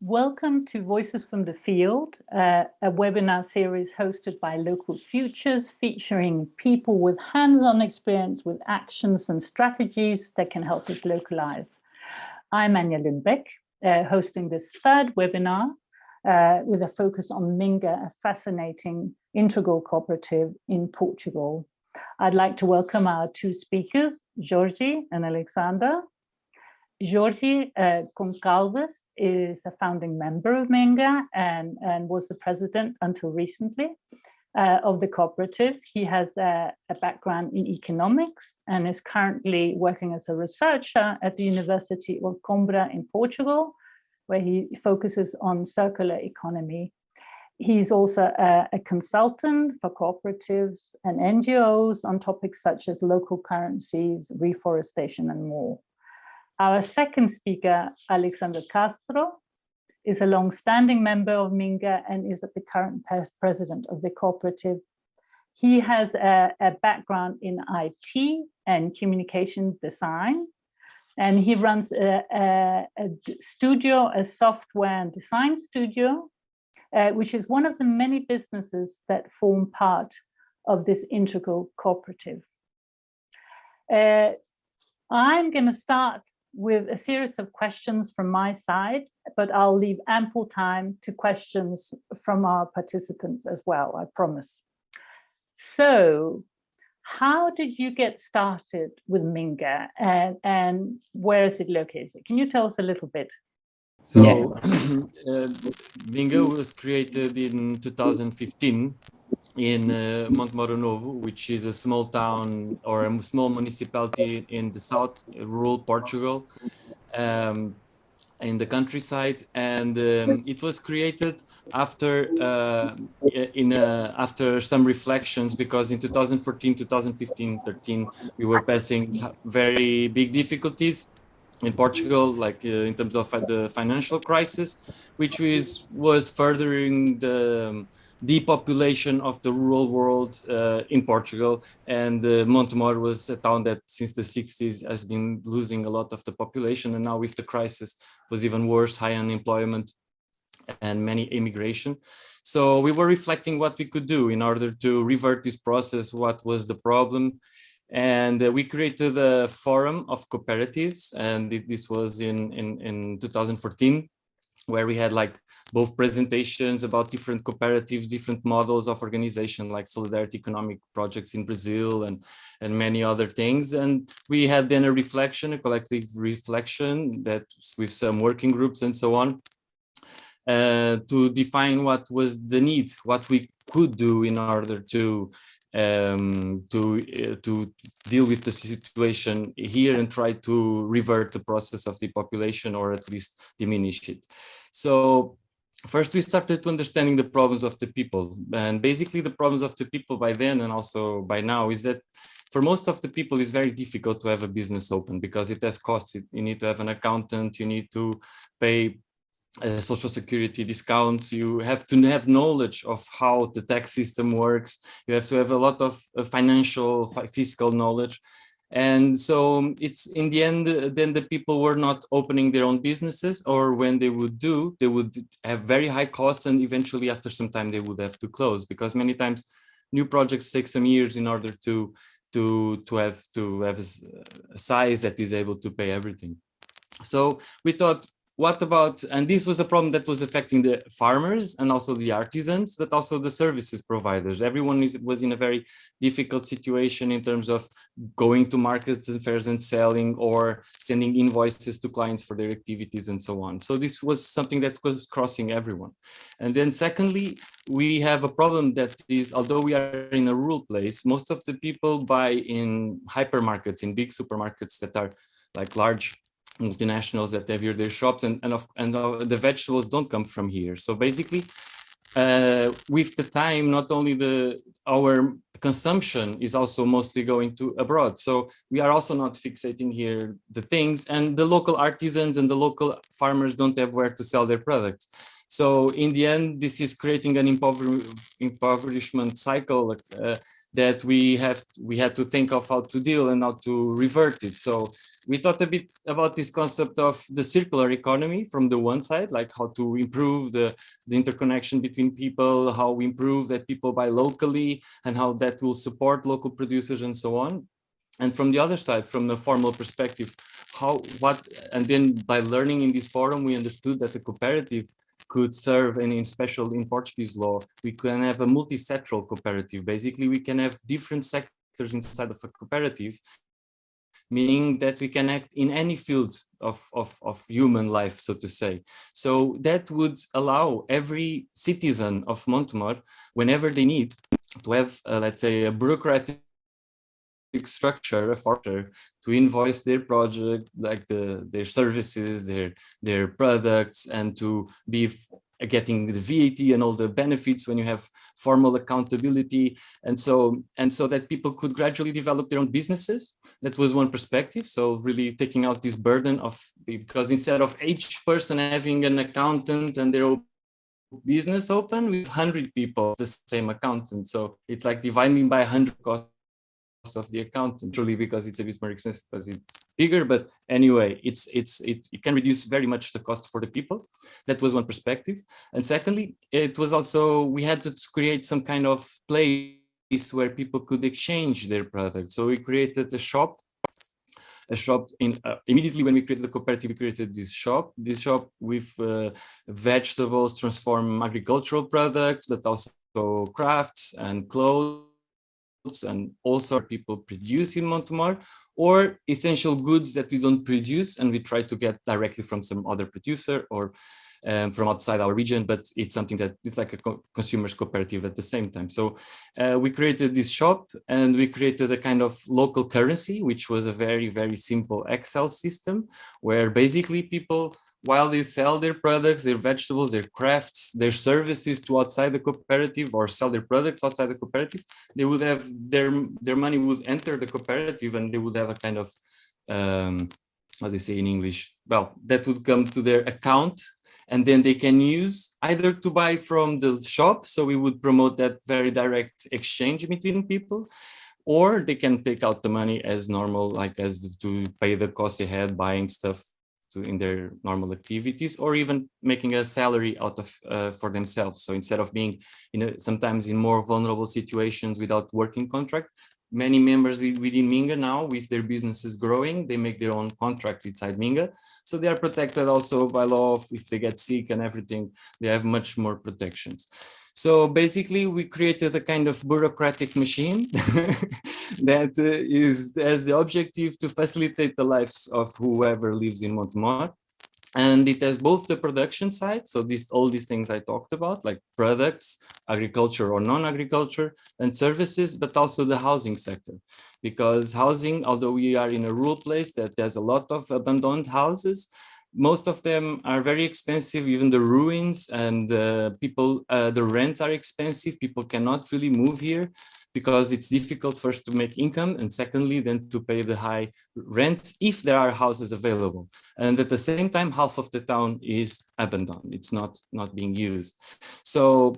Welcome to Voices from the Field, a webinar series hosted by Local Futures, featuring people with hands-on experience with actions and strategies that can help us localize. I'm Anja Lyngbaek, hosting this third webinar with a focus on Minga, a fascinating integral cooperative in Portugal. I'd like to welcome our two speakers, Jorge and Alexandre. Jorge Gonçalves is a founding member of Minga and was the president until recently of the cooperative. He has a background in economics and is currently working as a researcher at the University of Coimbra in Portugal, where he focuses on circular economy. He's also a consultant for cooperatives and NGOs on topics such as local currencies, reforestation, and more. Our second speaker, Alexandre Castro, is a long-standing member of Minga and is the current president of the cooperative. He has a background in IT and communication design, and he runs a studio, a software and design studio, which is one of the many businesses that form part of this integral cooperative. I'm going to start with a series of questions from my side, but I'll leave ample time to questions from our participants as well, I promise. So, how did you get started with Minga and where is it located? Can you tell us a little bit? So, Minga was created in 2015 in Montemor-o-Novo, which is a small town or a small municipality in the south, rural Portugal, in the countryside, and it was created after after some reflections, because in 2014, 2015, 13 we were passing very big difficulties in Portugal, like in terms of the financial crisis, which was furthering the depopulation of the rural world in Portugal. And Montemor was a town that since the 60s has been losing a lot of the population, and now with the crisis was even worse, high unemployment and many immigration. So we were reflecting what we could do in order to revert this process, what was the problem. And we created a forum of cooperatives, and this was in 2014, where we had like both presentations about different cooperatives, different models of organization, like solidarity economic projects in Brazil and many other things. And we had then a collective reflection that with some working groups and so on, to define what was the need, what we could do in order to deal with the situation here and try to revert the process of depopulation, or at least diminish it. So first we started to understanding the problems of the people, and basically the problems of the people by then and also by now is that for most of the people it's very difficult to have a business open, because it has costs. You need to have an accountant, you need to pay social security discounts, you have to have knowledge of how the tax system works, you have to have a lot of financial, fiscal knowledge. And so it's in the end, then the people were not opening their own businesses, or when they would do, they would have very high costs, and eventually after some time they would have to close, because many times new projects take some years in order to have a size that is able to pay everything. So we thought, what about, and this was a problem that was affecting the farmers and also the artisans, but also the services providers. Everyone was in a very difficult situation in terms of going to markets and fairs and selling, or sending invoices to clients for their activities and so on. So this was something that was crossing everyone. And then secondly, we have a problem that is, although we are in a rural place, most of the people buy in hypermarkets, in big supermarkets that are like large multinationals that have here their shops, and the vegetables don't come from here. So basically, with the time, not only our consumption is also mostly going to abroad. So we are also not fixating here the things, and the local artisans and the local farmers don't have where to sell their products. So in the end, this is creating an impoverishment cycle that we had to think of how to deal and how to revert it. So we thought a bit about this concept of the circular economy from the one side, like how to improve the interconnection between people, how we improve that people buy locally and how that will support local producers and so on. And from the other side, from the formal perspective, and then by learning in this forum, we understood that the cooperative could serve, and in special in Portuguese law, we can have a multi-sectoral cooperative. Basically, we can have different sectors inside of a cooperative, meaning that we can act in any field of human life, so to say. So that would allow every citizen of Montemor, whenever they need, to have, let's say, a bureaucratic structure, a forter, to invoice their project, like their services, their products, and to be getting the VAT and all the benefits when you have formal accountability, and so that people could gradually develop their own businesses. That was one perspective. So really taking out this burden because instead of each person having an accountant and their own business open with 100 people, the same accountant. So it's like dividing by 100 costs of the accountant, truly, because it's a bit more expensive because it's bigger. But anyway, it can reduce very much the cost for the people. That was one perspective. And secondly, it was also, we had to create some kind of place where people could exchange their products. So we created a shop immediately when we created the cooperative. We created this shop with vegetables, transform agricultural products, but also crafts and clothes, and also people produce in Montemor, or essential goods that we don't produce and we try to get directly from some other producer or from outside our region, but it's something that it's like a consumers cooperative at the same time. So we created this shop, and we created a kind of local currency, which was a very, very simple Excel system, where basically people, while they sell their products, their vegetables, their crafts, their services to outside the cooperative, or sell their products outside the cooperative, they would have their money would enter the cooperative, and they would have a kind of, how do you say in English? Well, that would come to their account, and then they can use either to buy from the shop. So we would promote that very direct exchange between people, or they can take out the money as normal, like as to pay the cost they had buying stuff in their normal activities, or even making a salary out of for themselves. So instead of being sometimes in more vulnerable situations without working contract, many members within Minga now, with their businesses growing, they make their own contract inside Minga. So they are protected also by law. If they get sick and everything, they have much more protections. So basically, we created a kind of bureaucratic machine that has the objective to facilitate the lives of whoever lives in Montemor. And it has both the production side, so all these things I talked about, like products, agriculture or non-agriculture, and services, but also the housing sector. Because housing, although we are in a rural place that there's a lot of abandoned houses, most of them are very expensive, even the ruins, and the rents are expensive. People cannot really move here because it's difficult first to make income, and secondly, then to pay the high rents if there are houses available. And at the same time, half of the town is abandoned. It's not being used. So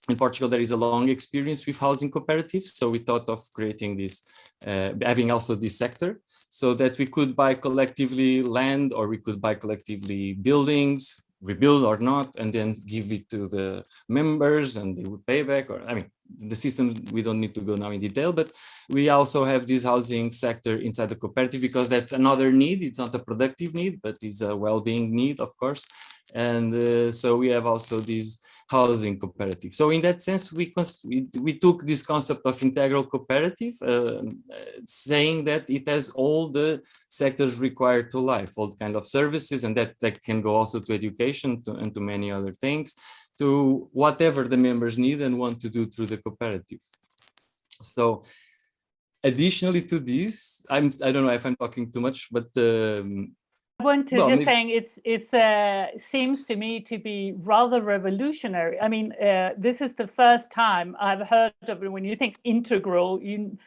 in Portugal, there is a long experience with housing cooperatives. So we thought of creating this, having also this sector, so that we could buy collectively land, or we could buy collectively buildings, rebuild or not, and then give it to the members and they would pay back. Or, I mean, the system, we don't need to go now in detail, but we also have this housing sector inside the cooperative because that's another need. It's not a productive need, but it's a well-being need, of course. And so we have also this housing cooperative. So in that sense, we took this concept of integral cooperative, saying that it has all the sectors required to life, all kind of services, and that can go also to education and to many other things, to whatever the members need and want to do through the cooperative. So additionally to this, I don't know if I'm talking too much, but I want to just saying it seems to me to be rather revolutionary. I mean, this is the first time I've heard of it. When you think integral, you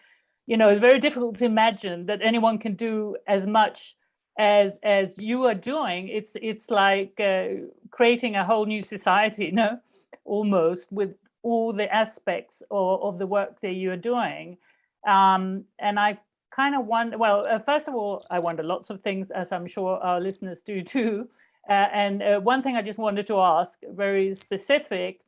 know, it's very difficult to imagine that anyone can do as much as you are doing, it's like creating a whole new society, no, almost, with all the aspects of the work that you're doing. And I kind of wonder, well, first of all, I wonder lots of things, as I'm sure our listeners do too. And one thing I just wanted to ask, very specific,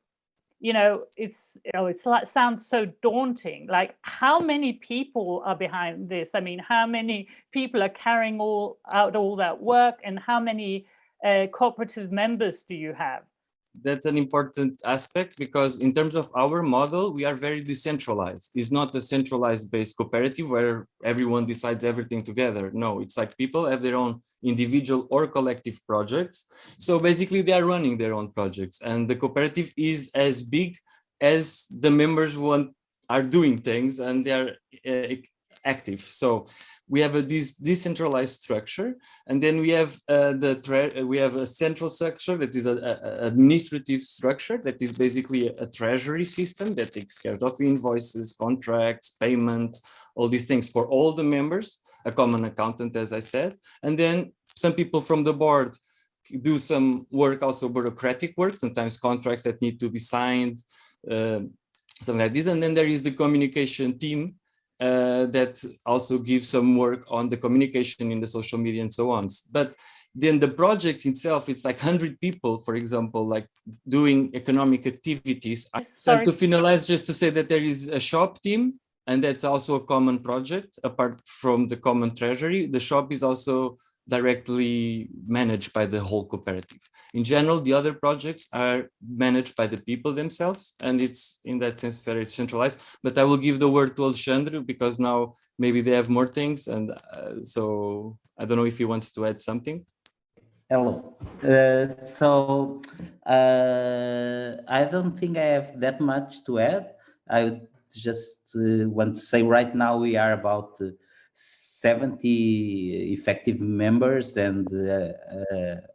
it's it sounds so daunting. Like, how many people are behind this? I mean, how many people are carrying out all that work, and how many cooperative members do you have? That's an important aspect, because in terms of our model, we are very decentralized. It's not a centralized based cooperative where everyone decides everything together. No, it's like people have their own individual or collective projects. So basically they are running their own projects, and the cooperative is as big as the members are doing things, and they are active. So we have a decentralized structure, and then we have we have a central structure that is an administrative structure that is basically a treasury system that takes care of invoices, contracts, payments, all these things for all the members, a common accountant, as I said. And then some people from the board do some work, also bureaucratic work, sometimes contracts that need to be signed, something like this. And then there is the communication team that also gives some work on the communication in the social media and so on. But then the project itself, it's like 100 people, for example, like doing economic activities. So to finalize, just to say that there is a shop team, and that's also a common project. Apart from the common treasury, the shop is also directly managed by the whole cooperative. In general, the other projects are managed by the people themselves, and it's in that sense very centralized. But I will give the word to Alexandre, because now maybe they have more things, and so I don't know if he wants to add something. Hello. I don't think I have that much to add. I would just want to say right now we are about 70 effective members, and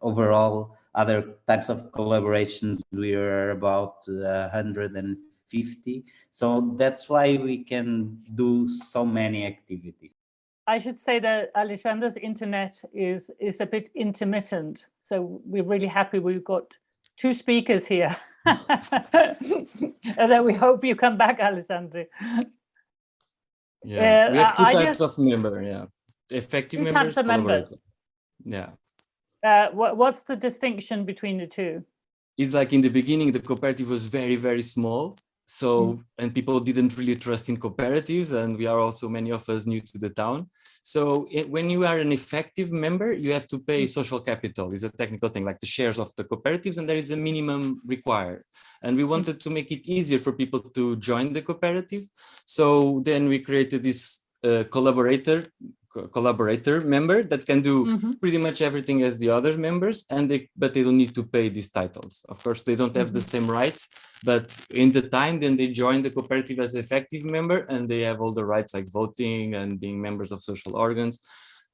overall other types of collaborations we are about 150. So that's why we can do so many activities. I should say that Alexandre's internet is a bit intermittent, so we're really happy we've got two speakers here. And then we hope you come back, Alexandre. Yeah, we have two types of member. Yeah, effective members, collaborators. Yeah. What's the distinction between the two? It's like in the beginning, the cooperative was very, very small. So, and people didn't really trust in cooperatives, and we are also, many of us, new to the town. So when you are an effective member, you have to pay social capital. It's a technical thing, like the shares of the cooperatives, and there is a minimum required. And we wanted to make it easier for people to join the cooperative. So then we created this collaborator member that can do pretty much everything as the other members, and but they don't need to pay these titles. Of course, they don't have the same rights, but in the time then they join the cooperative as an effective member, and they have all the rights like voting and being members of social organs.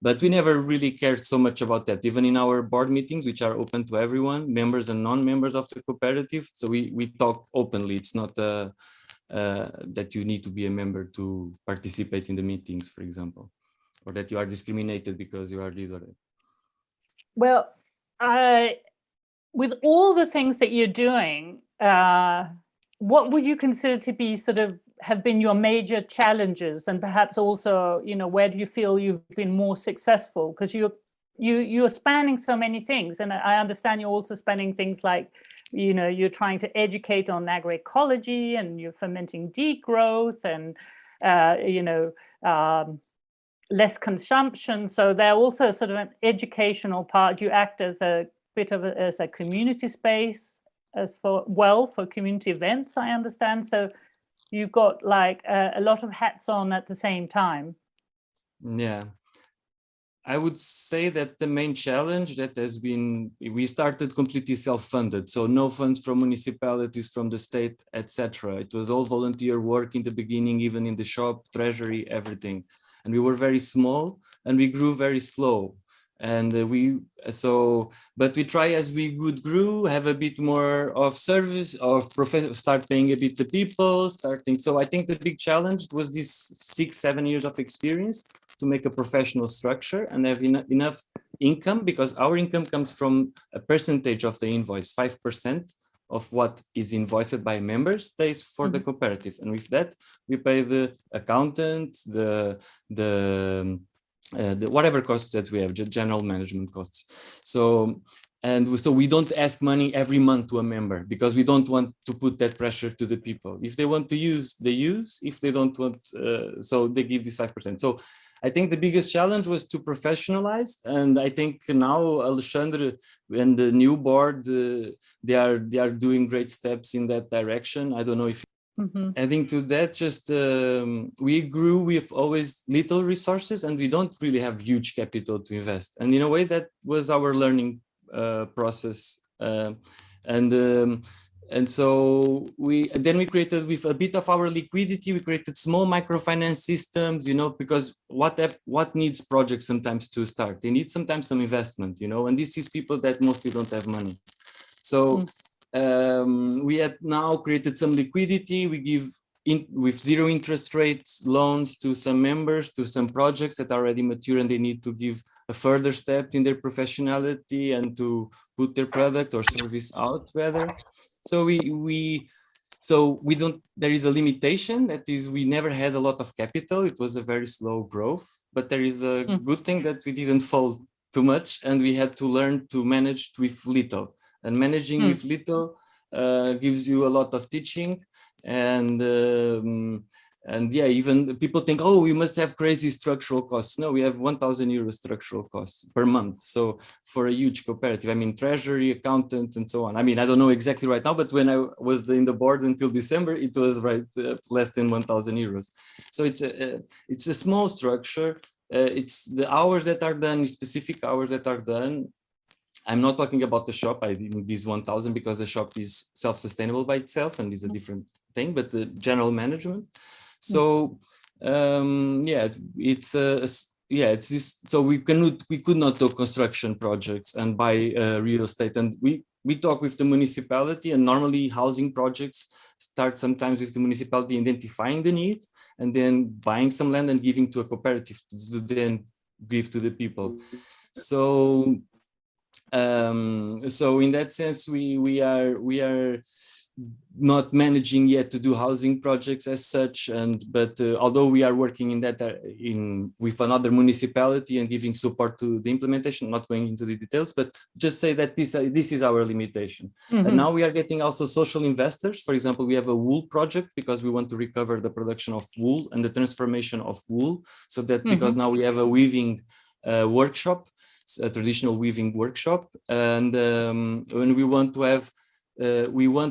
But we never really cared so much about that, even in our board meetings, which are open to everyone, members and non-members of the cooperative. So we talk openly. It's not that you need to be a member to participate in the meetings, for example, or that you are discriminated because you are this or that. Well, with all the things that you're doing, what would you consider to be have been your major challenges, and perhaps also, where do you feel you've been more successful? Because you're spanning so many things, and I understand you're also spanning things like, you're trying to educate on agroecology, and you're fermenting degrowth, and less consumption. So there also sort of an educational part. You act as a bit of as a community space, for community events, I understand. So you've got like a lot of hats on at the same time. Yeah, I would say that the main challenge that has been, we started completely self-funded, so no funds from municipalities, from the state, etc. It was all volunteer work in the beginning, even in the shop, treasury, everything. And we were very small, and we grew very slow. And but we try as we would grow, have a bit more of service, start paying a bit the people, So I think the big challenge was this 6-7 years of experience to make a professional structure and have enough income, because our income comes from a percentage of the invoice. 5% of what is invoiced by members stays for the cooperative, and with that we pay the accountant, the whatever costs that we have, general management costs. So we don't ask money every month to a member, because we don't want to put that pressure to the people. If they want to use, they use. If they don't want, so they give this 5%. So I think the biggest challenge was to professionalize, and I think now Alexandre and the new board, they are doing great steps in that direction. I don't know if adding to that, just we grew with always little resources, and we don't really have huge capital to invest. And in a way, that was our learning process, and so we created, with a bit of our liquidity, we created small microfinance systems, because what needs projects sometimes to start? They need sometimes some investment, and this is people that mostly don't have money. So we had now created some liquidity. We give with 0 interest rates loans to some members, to some projects that are already mature, and they need to give a further step in their professionality and to put their product or service out rather. So there is a limitation, that is, we never had a lot of capital. It was a very slow growth, but there is a good thing that we didn't fall too much, and we had to learn to manage with little. And managing with little gives you a lot of teaching, and yeah, even people think, oh, we must have crazy structural costs. No, we have 1,000 euros structural costs per month. So for a huge cooperative, I mean, treasury, accountant, and so on. I mean, I don't know exactly right now, but when I was in the board until December, it was less than 1,000 euros. So it's a small structure. It's the hours that are done, specific hours that are done. I'm not talking about the shop. I didn't these 1,000 because the shop is self-sustainable by itself and is a different thing, but the general management. So yeah, it's this. So we could not do construction projects and buy real estate, and we talk with the municipality, and normally housing projects start sometimes with the municipality identifying the need and then buying some land and giving to a cooperative to then give to the people. So so in that sense, we are not managing yet to do housing projects as such, but although we are working in that with another municipality and giving support to the implementation, not going into the details, but just say that this is our limitation. And now we are getting also social investors. For example, we have a wool project because we want to recover the production of wool and the transformation of wool, so that because now we have a weaving workshop, a traditional weaving workshop, and when we want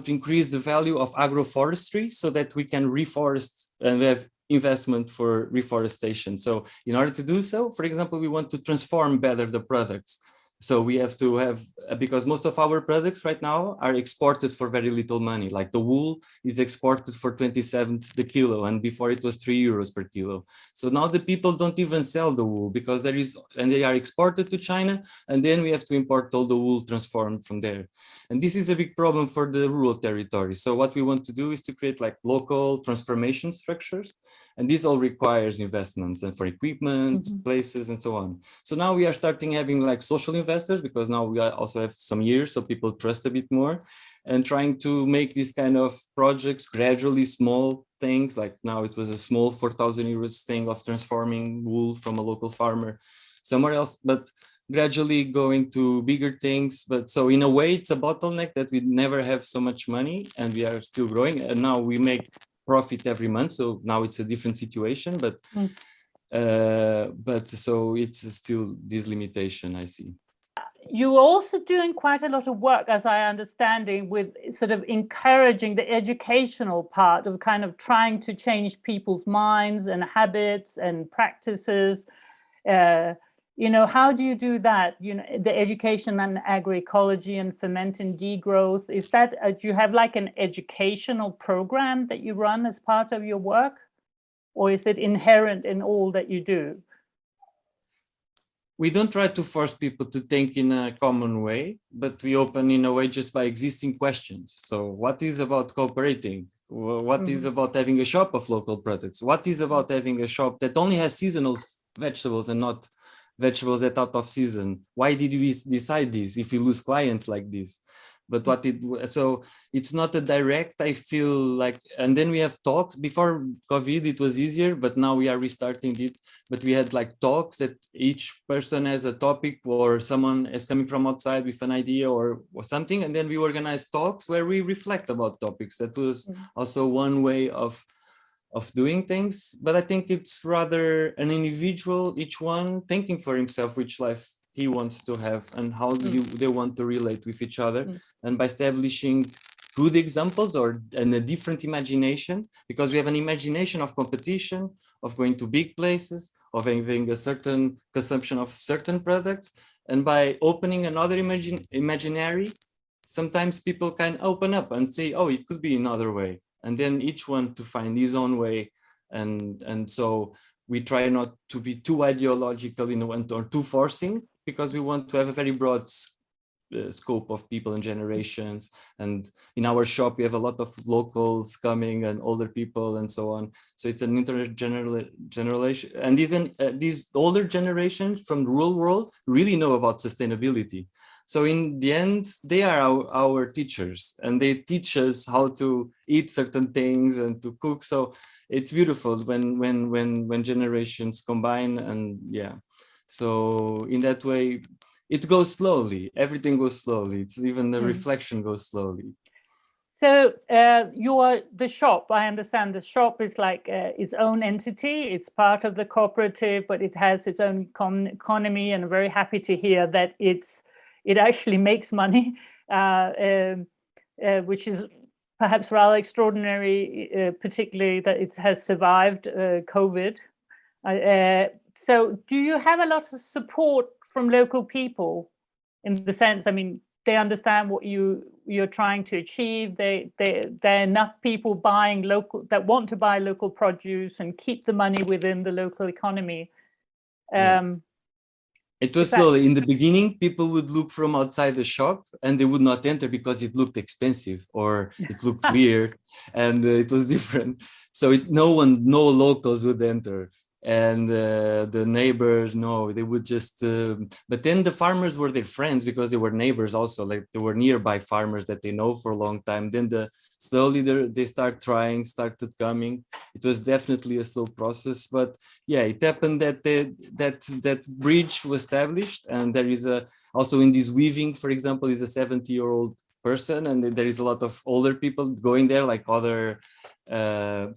to increase the value of agroforestry so that we can reforest and we have investment for reforestation. So in order to do so, for example, we want to transform better the products. So we have to have, because most of our products right now are exported for very little money. Like the wool is exported for 27 the kilo, and before it was 3 euros per kilo. So now the people don't even sell the wool because they are exported to China, and then we have to import all the wool transformed from there. And this is a big problem for the rural territory. So what we want to do is to create like local transformation structures, and this all requires investments and for equipment, places, and so on. So now we are starting having like social investors, because now we also have some years, so people trust a bit more, and trying to make these kind of projects gradually, small things. Like now it was a small 4,000 euros thing of transforming wool from a local farmer somewhere else, but gradually going to bigger things. But so in a way, it's a bottleneck that we never have so much money, and we are still growing, and now we make profit every month. So now it's a different situation, but so it's still this limitation, I see. You're also doing quite a lot of work, as I understand it, with sort of encouraging the educational part of kind of trying to change people's minds and habits and practices. How do you do that? The education and agroecology and fermenting degrowth, is that, do you have like an educational program that you run as part of your work? Or is it inherent in all that you do? We don't try to force people to think in a common way, but we open in a way just by existing questions. So what is about cooperating? What is about having a shop of local products? What is about having a shop that only has seasonal vegetables and not vegetables that out of season. Why did we decide this if we lose clients like this? But so it's not a direct, I feel like, and then we have talks. Before COVID, it was easier, but now we are restarting it. But we had like talks that each person has a topic, or someone is coming from outside with an idea or something. And then we organize talks where we reflect about topics. That was also one way of doing things. But I think it's rather an individual, each one thinking for himself which life he wants to have and how they want to relate with each other, and by establishing good examples and a different imagination, because we have an imagination of competition, of going to big places, of having a certain consumption of certain products, and by opening another imaginary, sometimes people can open up and say, oh, it could be another way, and then each one to find his own way. And so we try not to be too ideological or too forcing, because we want to have a very broad scope of people and generations. And in our shop, we have a lot of locals coming and older people and so on. So it's an intergeneration. And these older generations from the rural world really know about sustainability. So in the end, they are our teachers, and they teach us how to eat certain things and to cook. So it's beautiful when generations combine, and yeah. So in that way, it goes slowly. Everything goes slowly. It's even the reflection goes slowly. So the shop, I understand the shop is like its own entity. It's part of the cooperative, but it has its own economy, and I'm very happy to hear that it actually makes money, which is perhaps rather extraordinary, particularly that it has survived COVID. So do you have a lot of support from local people, in the sense, I mean, they understand what you're trying to achieve? There are enough people buying local, that want to buy local produce and keep the money within the local economy. It was slowly. In the beginning, people would look from outside the shop and they would not enter because it looked expensive or it looked weird, and it was different. So no locals would enter. And the neighbors, no, they would just, but then the farmers were their friends because they were neighbors also, like they were nearby farmers that they know for a long time. Then slowly they started coming. It was definitely a slow process, but yeah, it happened that that bridge was established. And there is also in this weaving, for example, is a 70-year-old person, and there is a lot of older people going there, like other and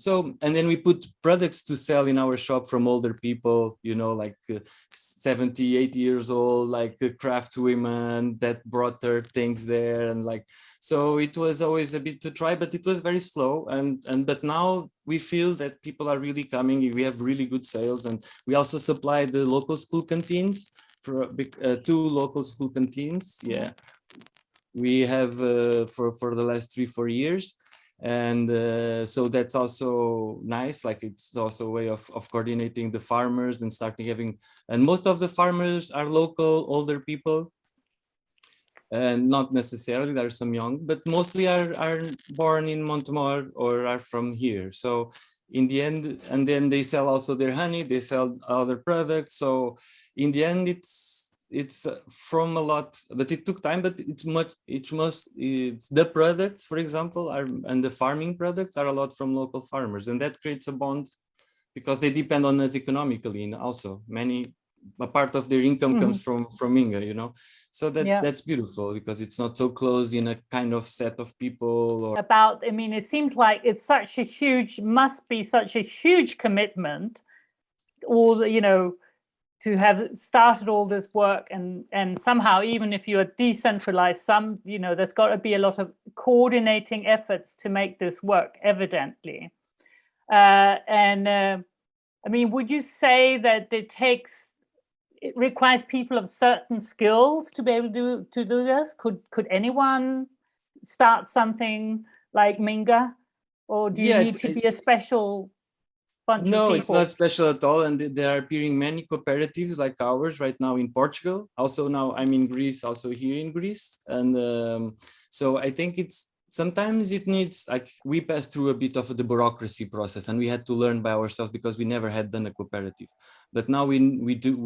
then we put products to sell in our shop from older people, like 70, 80 years old, like craft women that brought their things there, and like, so it was always a bit to try, but it was very slow. But now we feel that people are really coming. We have really good sales, and we also supply the local school canteens for 2 local school canteens. Yeah, we have for the last 3-4 years. And so that's also nice. Like, it's also a way of coordinating the farmers and starting having, and most of the farmers are local older people, and not necessarily, there are some young, but mostly are born in Montemor or are from here. So in the end, and then they sell also their honey, they sell other products. So in the end, it's from a lot, but it took time. But it's the products, for example, and the farming products are a lot from local farmers, and that creates a bond because they depend on us economically, and also a part of their income comes from Minga, so that's beautiful because it's not so close in a kind of set of people. I mean, it seems like it's must be such a huge commitment, to have started all this work, and somehow, even if you are decentralized, there's got to be a lot of coordinating efforts to make this work, evidently. I mean, would you say that it requires people of certain skills to be able to do this? Could anyone start something like Minga, or do you need to be a special bunch of people? It's not special at all, and there are appearing many cooperatives like ours right now in Portugal. Also now I'm in Greece, also here in Greece, and so I think sometimes it needs, like, we passed through a bit of the bureaucracy process, and we had to learn by ourselves because we never had done a cooperative. But now we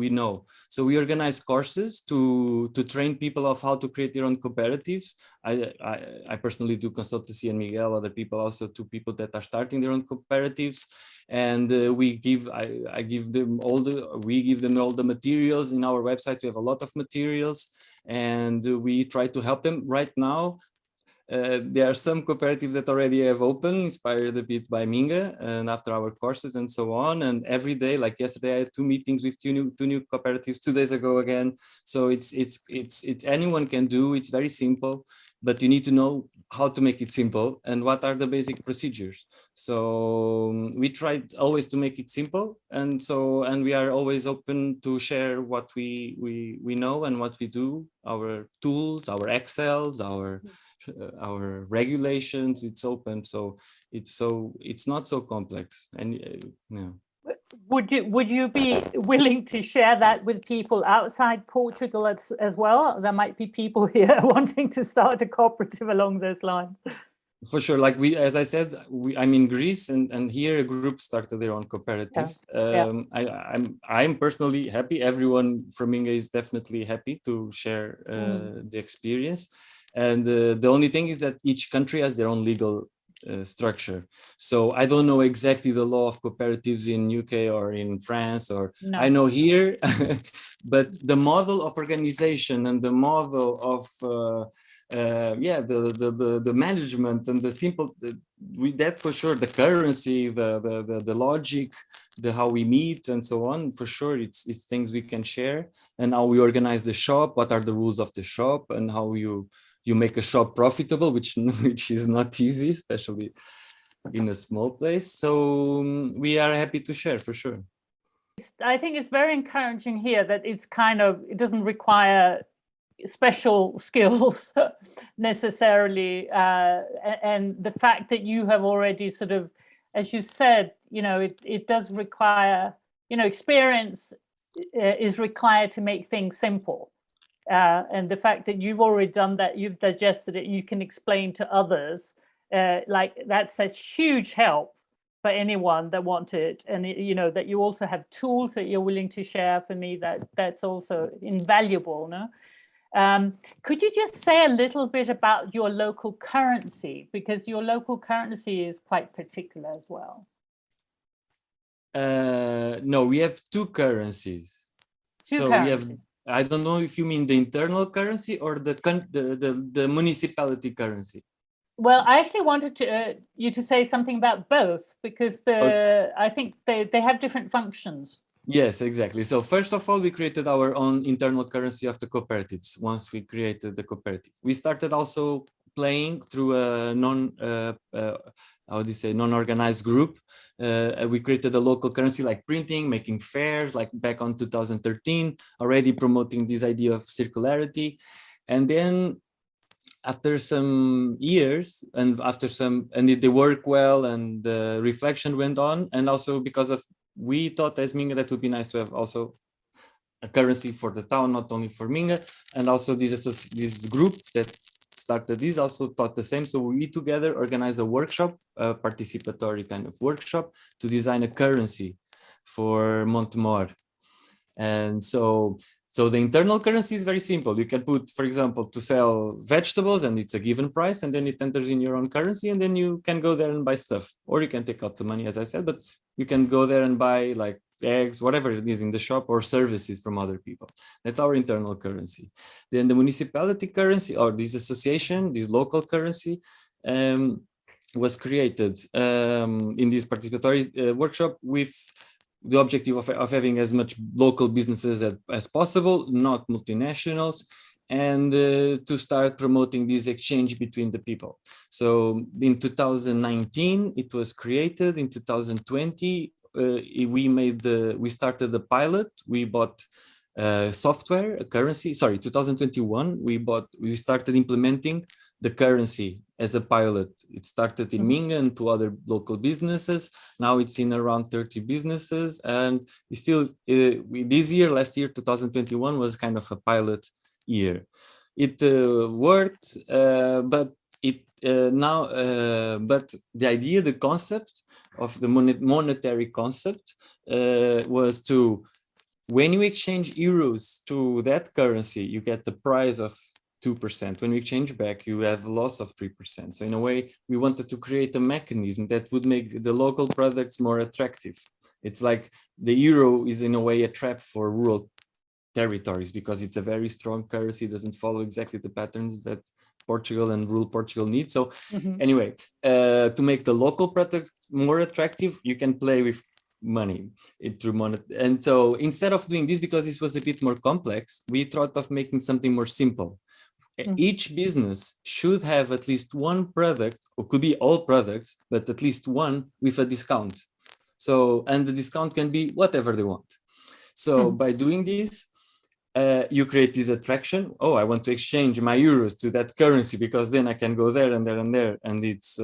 know. So we organize courses to train people of how to create their own cooperatives. I personally do consultancy, and Miguel, other people also, to people that are starting their own cooperatives. And we give them all the materials in our website. We have a lot of materials, and we try to help them. Right now, there are some cooperatives that already have opened, inspired a bit by Minga, and after our courses and so on. And every day, like yesterday, I had 2 meetings with two new cooperatives, 2 days ago again. So it's anyone can do. It's very simple, but you need to know how to make it simple and what are the basic procedures. So we try always to make it simple, and we are always open to share what we know and what we do, our tools, our Excels, our regulations. It's open, so it's not so complex. And yeah. Would you be willing to share that with people outside Portugal as well? There might be people here wanting to start a cooperative along those lines. For sure, like as I said, I'm in Greece, and here a group started their own cooperative. I'm personally happy. Everyone from Minga is definitely happy to share the experience. And the only thing is that each country has their own legal structure. So I don't know exactly the law of cooperatives in UK or in France, or no. I know here, but the model of organization and the model of the management and the simple, that for sure, the currency, the logic, the how we meet and so on, for sure, it's things we can share. And how we organize the shop, what are the rules of the shop, and how you make a shop profitable, which is not easy, especially in a small place. So we are happy to share, for sure. I think it's very encouraging here that it doesn't require special skills necessarily, and the fact that you have already sort of, as you said, it does require, experience is required to make things simple. And the fact that you've already done that, you've digested it, you can explain to others, that's a huge help for anyone that wants it. And that you also have tools that you're willing to share. For me, that's also invaluable. No, could you just say a little bit about your local currency, because your local currency is quite particular as well? No, we have 2 currencies. We have. I don't know if you mean the internal currency or the municipality currency. Well, I actually wanted you to say something about both, because I think they have different functions. Yes, exactly. So first of all, we created our own internal currency of the cooperatives. Once we created the cooperative, we started also playing through a non-organized group. We created a local currency, like printing, making fairs, like back on 2013, already promoting this idea of circularity. And then after some years, and they work well, and the reflection went on, and also because we thought as Minga that would be nice to have also a currency for the town, not only for Minga, and also this group that started this also thought the same. So we together organized a workshop, a participatory kind of workshop, to design a currency for Montemor. And so the internal currency is very simple. You can put, for example, to sell vegetables, and it's a given price, and then it enters in your own currency, and then you can go there and buy stuff. Or you can take out the money, as I said, but you can go there and buy like eggs, whatever it is in the shop, or services from other people. That's our internal currency. Then the municipality currency, or this association, this local currency, was created in this participatory workshop with the objective of having as much local businesses as possible, not multinationals, and to start promoting this exchange between the people. So in 2019, it was created. In 2020, we started the pilot. We bought software, a currency. Sorry, 2021, we started implementing the currency as a pilot. It started in Minga and 2 other local businesses. Now it's in around 30 businesses, and still last year, 2021, was kind of a pilot year. It worked, but but the idea, the concept of the monetary concept was to, when you exchange euros to that currency, you get the price of 2%. When you exchange back, you have a loss of 3%. So in a way, we wanted to create a mechanism that would make the local products more attractive. It's like the euro is in a way a trap for rural territories because it's a very strong currency, doesn't follow exactly the patterns that Portugal and rural Portugal need. So anyway, to make the local products more attractive, you can play with money through money. And so instead of doing this, because this was a bit more complex, we thought of making something more simple. Each business should have at least one product, or could be all products, but at least one with a discount. So, and the discount can be whatever they want. So by doing this, you create this attraction. Oh, I want to exchange my euros to that currency because then I can go there and there and there. And it's,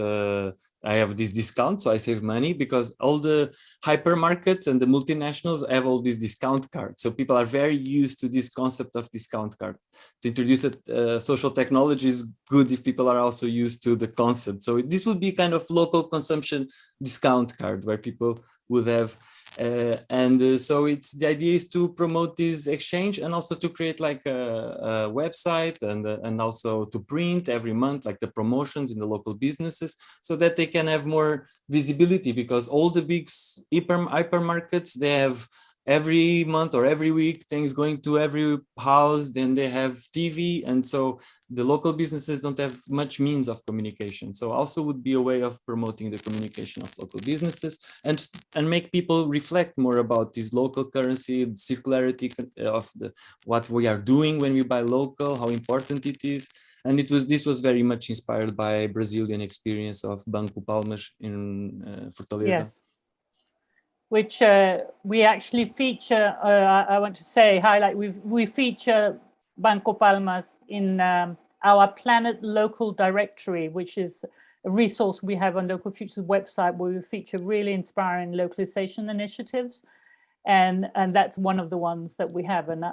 I have this discount, so I save money because all the hypermarkets and the multinationals have all these discount cards. So people are very used to this concept of discount card. To introduce it, social technology is good if people are also used to the concept. So this would be kind of local consumption discount card where people would have, so it's, the idea is to promote this exchange and also to create like a website and also to print every month like the promotions in the local businesses so that they can have more visibility, because all the big hypermarkets, they have every month or every week things going to every house, then they have TV, and so the local businesses don't have much means of communication. So also would be a way of promoting the communication of local businesses and make people reflect more about this local currency, the circularity of what we are doing when we buy local, how important it is. And this was very much inspired by Brazilian experience of Banco Palmas in Fortaleza. Yes. Which we actually feature, I want to say, highlight, we feature Banco Palmas in our Planet Local directory, which is a resource we have on Local Futures website where we feature really inspiring localization initiatives. And that's one of the ones that we have. And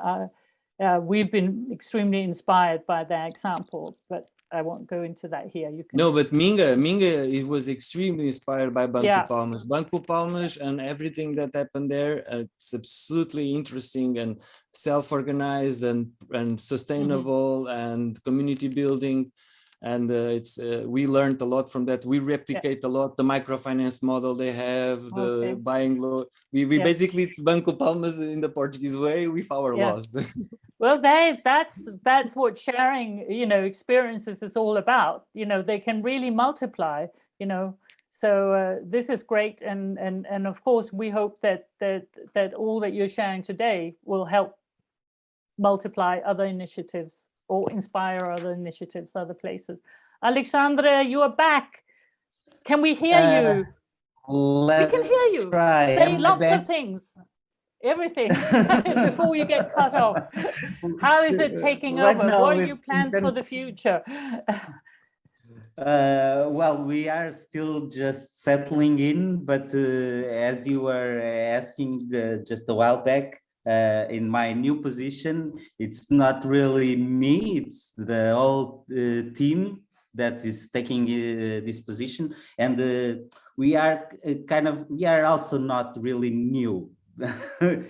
we've been extremely inspired by their example, but I won't go into that here. You can. No, but Minga, it was extremely inspired by Banco Palmas. Banco Palmas and everything that happened there, it's absolutely interesting and self-organized and sustainable and community building. And we learned a lot from that. We replicate a lot the microfinance model they have, the buying law. We basically, it's Banco Palmas in the Portuguese way with our laws. Well, that's what sharing, experiences is all about. They can really multiply. So this is great, and of course we hope that all that you're sharing today will help multiply other initiatives or inspire other initiatives, other places. Alexandre, you are back. Can we hear you? We can hear you. Try. Say lots of things. Everything before you get cut off. How is it taking over? What are your plans for the future? Well, we are still just settling in, but as you were asking just a while back, in my new position, it's not really me, it's the whole team that is taking this position. And we are also not really new.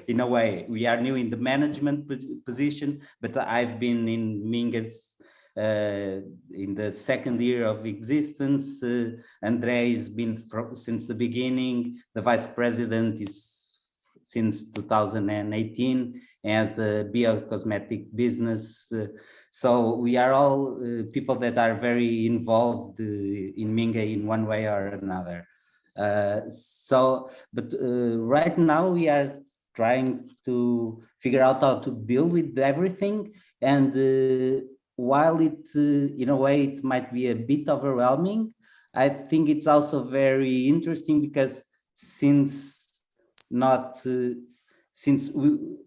In a way, we are new in the management position, but I've been in Minga's in the second year of existence. Andre has been since the beginning. The vice president is since 2018 as a biocosmetic business. So we are all people that are very involved in Minga in one way or another. But right now we are trying to figure out how to deal with everything. And while it, in a way, it might be a bit overwhelming, I think it's also very interesting because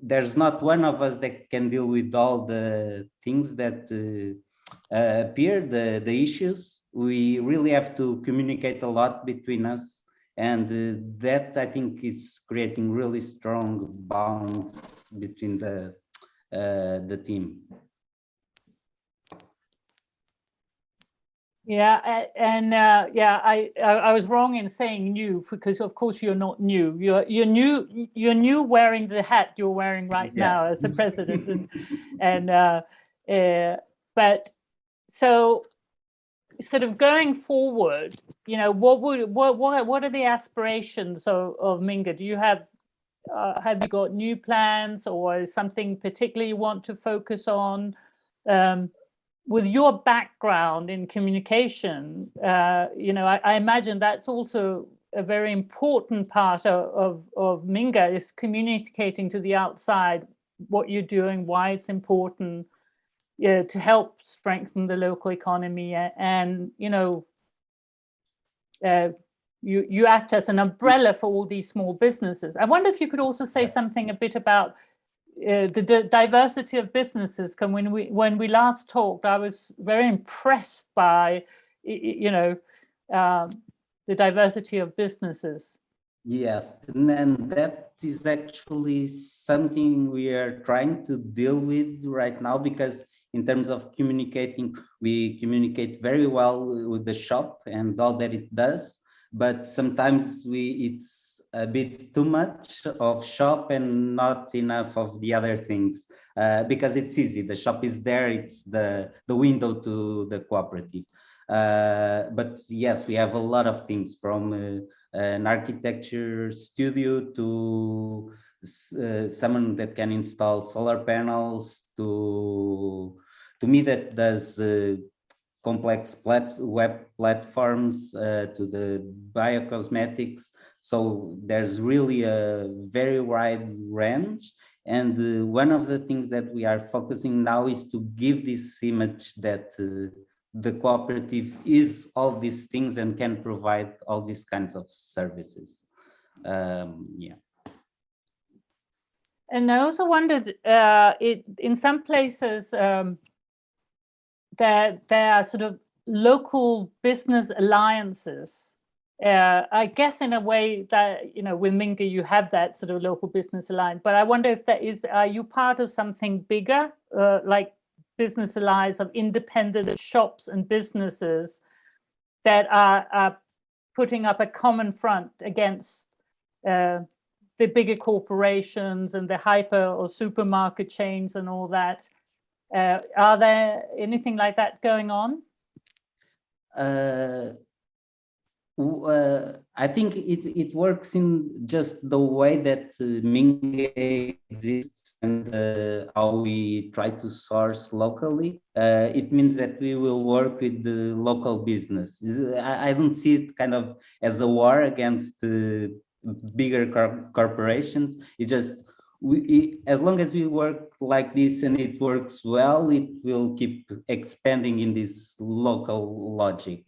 there's not one of us that can deal with all the things that appear, the issues, we really have to communicate a lot between us. And that, I think, is creating really strong bonds between the team. Yeah, I was wrong in saying new, because of course you're not new. You're new wearing the hat you're wearing right now as the president, but so sort of going forward, what are the aspirations of Minga? Do you have you got new plans, or is something particularly you want to focus on? With your background in communication, I imagine that's also a very important part of Minga, is communicating to the outside what you're doing, why it's important, to help strengthen the local economy, and you act as an umbrella for all these small businesses. I wonder if you could also say something a bit about the diversity of businesses. When we last talked, I was very impressed by the diversity of businesses. Yes, and that is actually something we are trying to deal with right now, because in terms of communicating, we communicate very well with the shop and all that it does, but sometimes it's a bit too much of shop and not enough of the other things, because it's easy. The shop is there, it's the window to the cooperative. But yes, we have a lot of things, from an architecture studio to someone that can install solar panels, to me that does complex web platforms, to the biocosmetics. So there's really a very wide range. And one of the things that we are focusing now is to give this image that the cooperative is all these things and can provide all these kinds of services. Yeah. And I also wondered, in some places, there are sort of local business alliances. I guess in a way that, with Minga, you have that sort of local business alliance, but I wonder if are you part of something bigger, like business alliance of independent shops and businesses that are putting up a common front against the bigger corporations and the hyper or supermarket chains and all that? Are there anything like that going on? I think it works in just the way that Minga exists and how we try to source locally. It means that we will work with the local business. I don't see it kind of as a war against bigger corporations. It just, as long as we work like this and it works well, it will keep expanding in this local logic.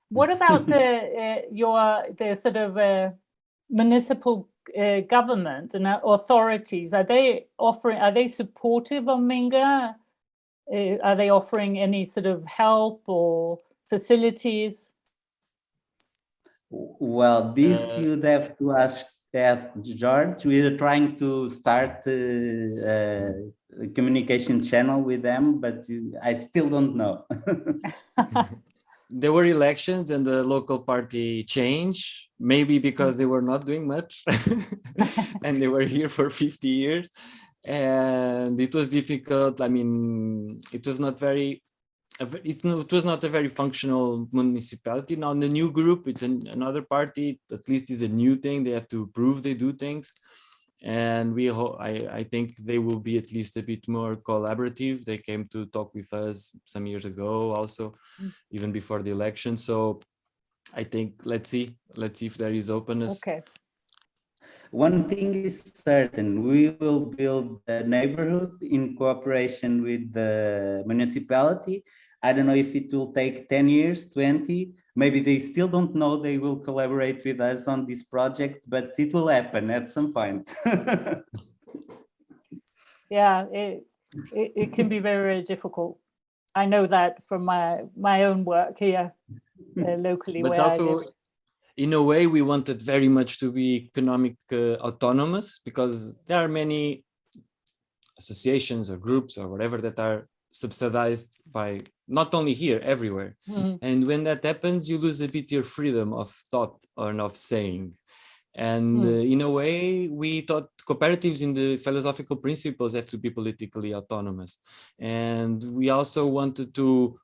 What about the sort of municipal government and authorities? Are they supportive of Minga? Are they offering any sort of help or facilities? Well, this you'd have to ask George. We are trying to start a communication channel with them, but I still don't know. There were elections and the local party changed, maybe because they were not doing much and they were here for 50 years. And it was difficult. I mean, it was not a very functional municipality. Now in the new group, it's another party, at least is a new thing. They have to prove they do things. And I think they will be at least a bit more collaborative. They came to talk with us some years ago also, even before the election. So I think let's see if there is openness. Okay. One thing is certain, we will build a neighborhood in cooperation with the municipality. I don't know if it will take 10 years, 20, maybe they still don't know they will collaborate with us on this project, but it will happen at some point. Yeah, it can be very, very difficult. I know that from my own work here locally. But also, in a way, we wanted very much to be economic autonomous, because there are many associations or groups or whatever that are subsidized by not only here, everywhere. And when that happens, you lose a bit your freedom of thought or of saying. And in a way, we thought cooperatives in the philosophical principles have to be politically autonomous. And we also wanted to,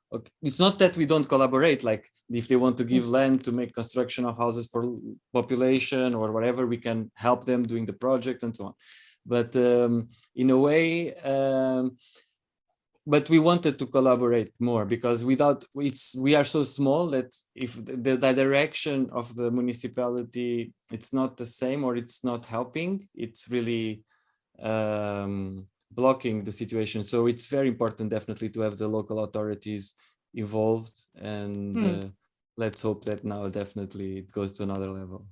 it's not that we don't collaborate, like if they want to give land to make construction of houses for population or whatever, we can help them doing the project and so on. But in a way, but we wanted to collaborate more because without we are so small that if the direction of the municipality it's not the same or it's not helping, it's really blocking the situation. So it's very important definitely to have the local authorities involved, and let's hope that now definitely it goes to another level.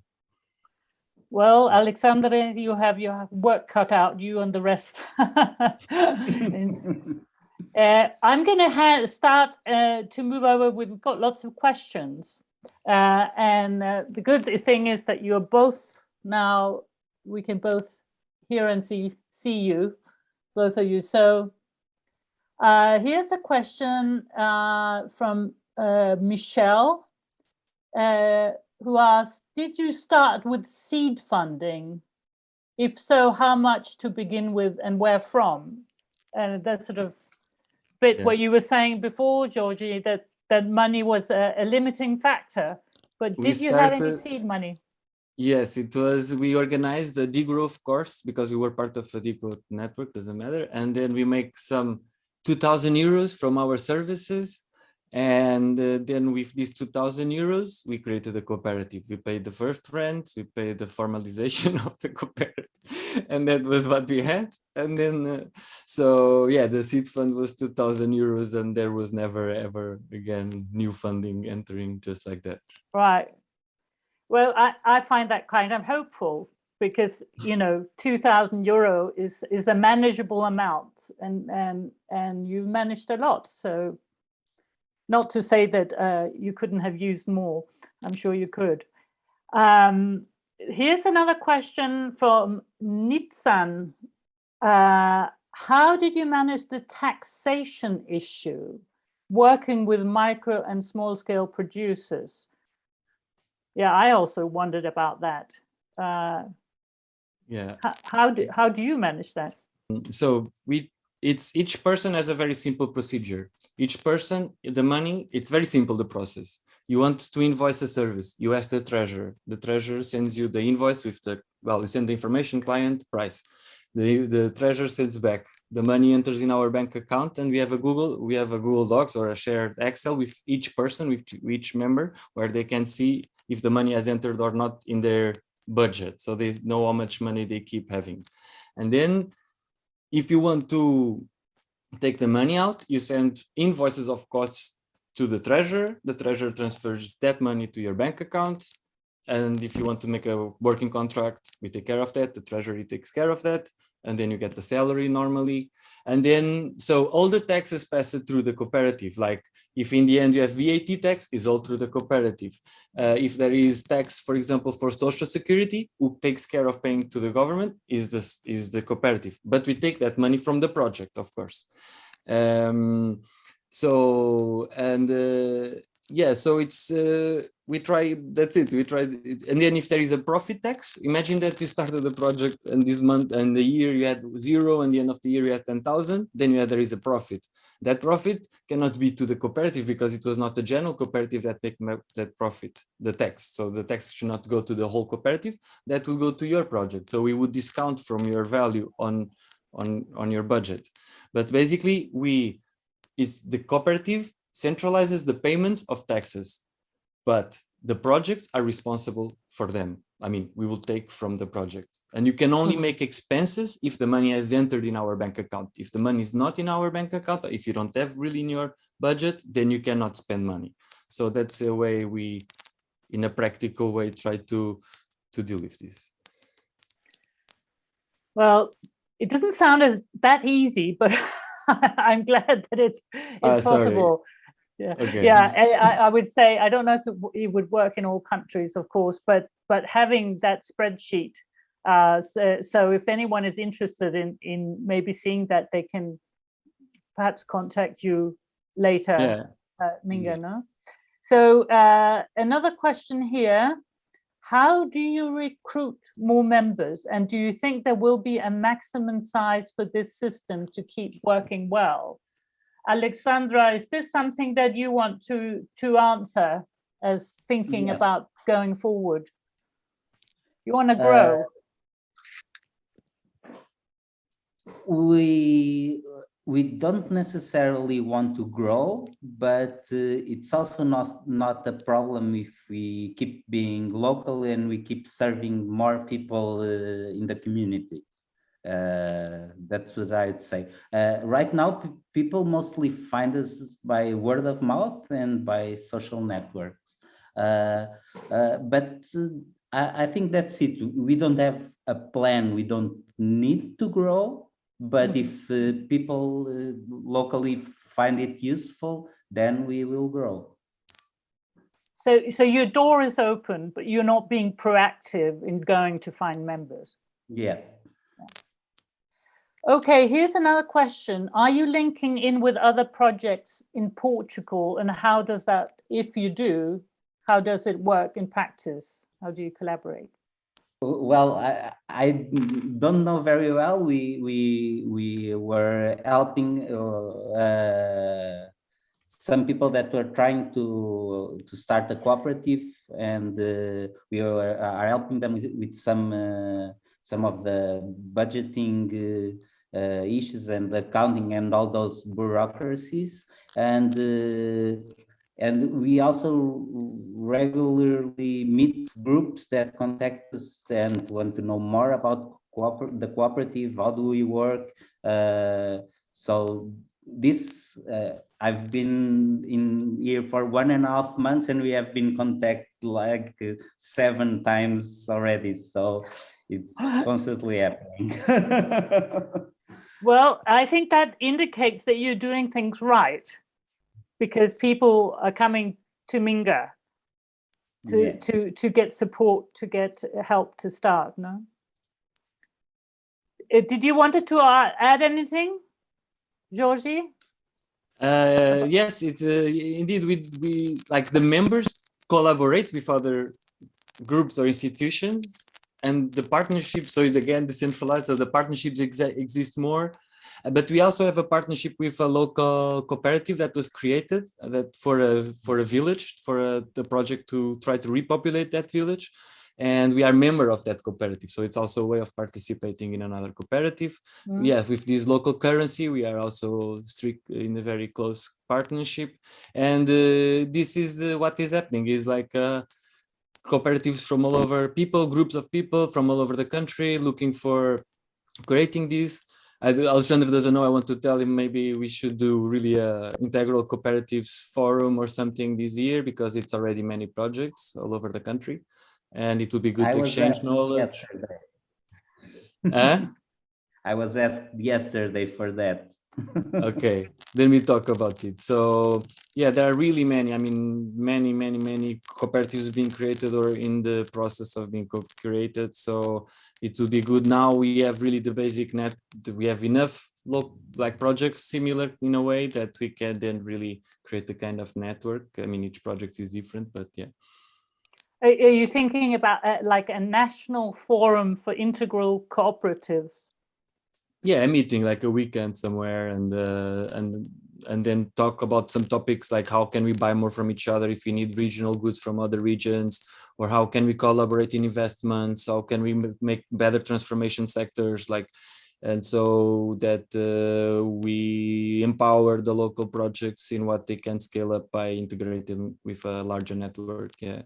Well, Alexandre, you have your work cut out, you and the rest. I'm going to start to move over. We've got lots of questions. And the good thing is that you're both now, we can both hear and see you, both of you. So here's a question from Michelle, who asked, did you start with seed funding? If so, how much to begin with and where from? And that's sort of bit what you were saying before, Georgie, that money was a limiting factor. But did you have any seed money? Yes, it was. We organized the degrowth course because we were part of a degrowth network, doesn't matter. And then we make some 2,000 euros from our services. And then with these 2,000 euros, we created a cooperative. We paid the first rent, we paid the formalization of the cooperative, and that was what we had. And then, so yeah, the seed fund was 2,000 euros, and there was never ever again new funding entering just like that. Right. Well, I find that kind of hopeful because, you know, 2,000 euro is a manageable amount, and you managed a lot. So not to say that you couldn't have used more. I'm sure you could. Here's another question from Nitsan. How did you manage the taxation issue working with micro and small scale producers? Yeah, I also wondered about that. Yeah. How do you manage that? So each person has a very simple procedure. Each person, the money, it's very simple, the process. You want to invoice a service, you ask the treasurer. The treasurer sends you the invoice with the, well, you send the information, client, price. The treasurer sends back. The money enters in our bank account, and we have a Google Docs or a shared Excel with each person, with each member, where they can see if the money has entered or not in their budget. So they know how much money they keep having. And then if you want to take the money out, you send invoices of costs to the treasurer transfers that money to your bank account. And if you want to make a working contract, we take care of that, the treasury takes care of that, and then you get the salary normally. And then, so all the taxes pass through the cooperative. Like if in the end you have VAT tax, is all through the cooperative. If there is tax, for example, for social security, who takes care of paying to the government is the cooperative. But we take that money from the project, of course. Yeah, so it's we try, that's it, we tried it. And then if there is a profit tax, imagine that you started the project and this month and the year you had 0, and the end of the year you had 10,000, then there is a profit. That profit cannot be to the cooperative because it was not the general cooperative that make that profit, the tax. So the tax should not go to the whole cooperative, that will go to your project. So we would discount from your value on your budget. But basically the cooperative centralizes the payments of taxes, but the projects are responsible for them. I mean, we will take from the project, and you can only make expenses if the money has entered in our bank account. If the money is not in our bank account, if you don't have really in your budget, then you cannot spend money. So that's a way we, in a practical way, try to deal with this. Well, it doesn't sound that easy, but I'm glad that it's possible. Yeah, okay. Yeah. I would say, I don't know if it would work in all countries, of course, but having that spreadsheet. So if anyone is interested in maybe seeing that, they can perhaps contact you later, Yeah. Minga, no? So another question here. How do you recruit more members? And do you think there will be a maximum size for this system to keep working well? Alexandra, is this something that you want to answer as thinking Yes. about going forward? You want to grow? We don't necessarily want to grow, but it's also not a problem if we keep being local and we keep serving more people in the community. That's what I'd say. Right now, people mostly find us by word of mouth and by social networks. But I think that's it. We don't have a plan. We don't need to grow. But if people locally find it useful, then we will grow. So your door is open, but you're not being proactive in going to find members. Yes. Okay, here's another question. Are you linking in with other projects in Portugal? And how does that, if you do, how does it work in practice? How do you collaborate? Well, I don't know very well. We were helping some people that were trying to start a cooperative, and we are helping them with some of the budgeting issues and accounting and all those bureaucracies, and we also regularly meet groups that contact us and want to know more about the cooperative. How do we work? So this I've been in here for 1.5 months, and we have been contacted like 7 times already. So it's constantly happening. Well, I think that indicates that you're doing things right, because people are coming to Minga to get support, to get help to start, no? Did you want to add anything, Jorge? Yes, it's indeed we like the members collaborate with other groups or institutions, and the partnership, so it's again decentralized, so the partnerships exist more. But we also have a partnership with a local cooperative that was created that for a village, for the project to try to repopulate that village. And we are member of that cooperative. So it's also a way of participating in another cooperative. Yeah, with this local currency, we are also strict in a very close partnership. And this is what is happening is like cooperatives from all over, groups of people from all over the country looking for creating this. Alexandre doesn't know, I want to tell him maybe we should do really a integral cooperatives forum or something this year, because it's already many projects all over the country. And it would be good to exchange knowledge. I was asked yesterday for that. Okay, then we talk about it. So yeah, there are really many, I mean, many cooperatives being created or in the process of being created. So it would be good. Now we have really the basic net, we have enough like projects similar in a way that we can then really create the kind of network. I mean, each project is different, but yeah. Are you thinking about like a national forum for integral cooperatives? Yeah, a meeting like a weekend somewhere, and then talk about some topics like how can we buy more from each other if we need regional goods from other regions, or how can we collaborate in investments, how can we make better transformation sectors, like, and so that we empower the local projects in what they can scale up by integrating with a larger network. Yeah.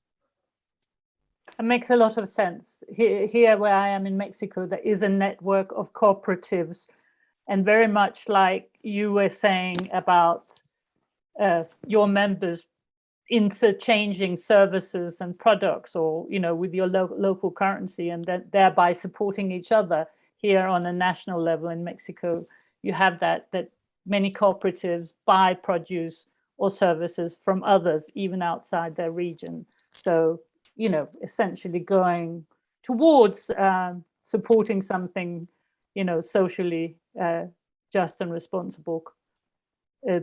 It makes a lot of sense. Here where I am in Mexico, there is a network of cooperatives, and very much like you were saying about your members interchanging services and products, or with your local currency, and thereby supporting each other. Here on a national level in Mexico, you have that many cooperatives buy produce or services from others, even outside their region. So essentially going towards supporting something, socially just and responsible.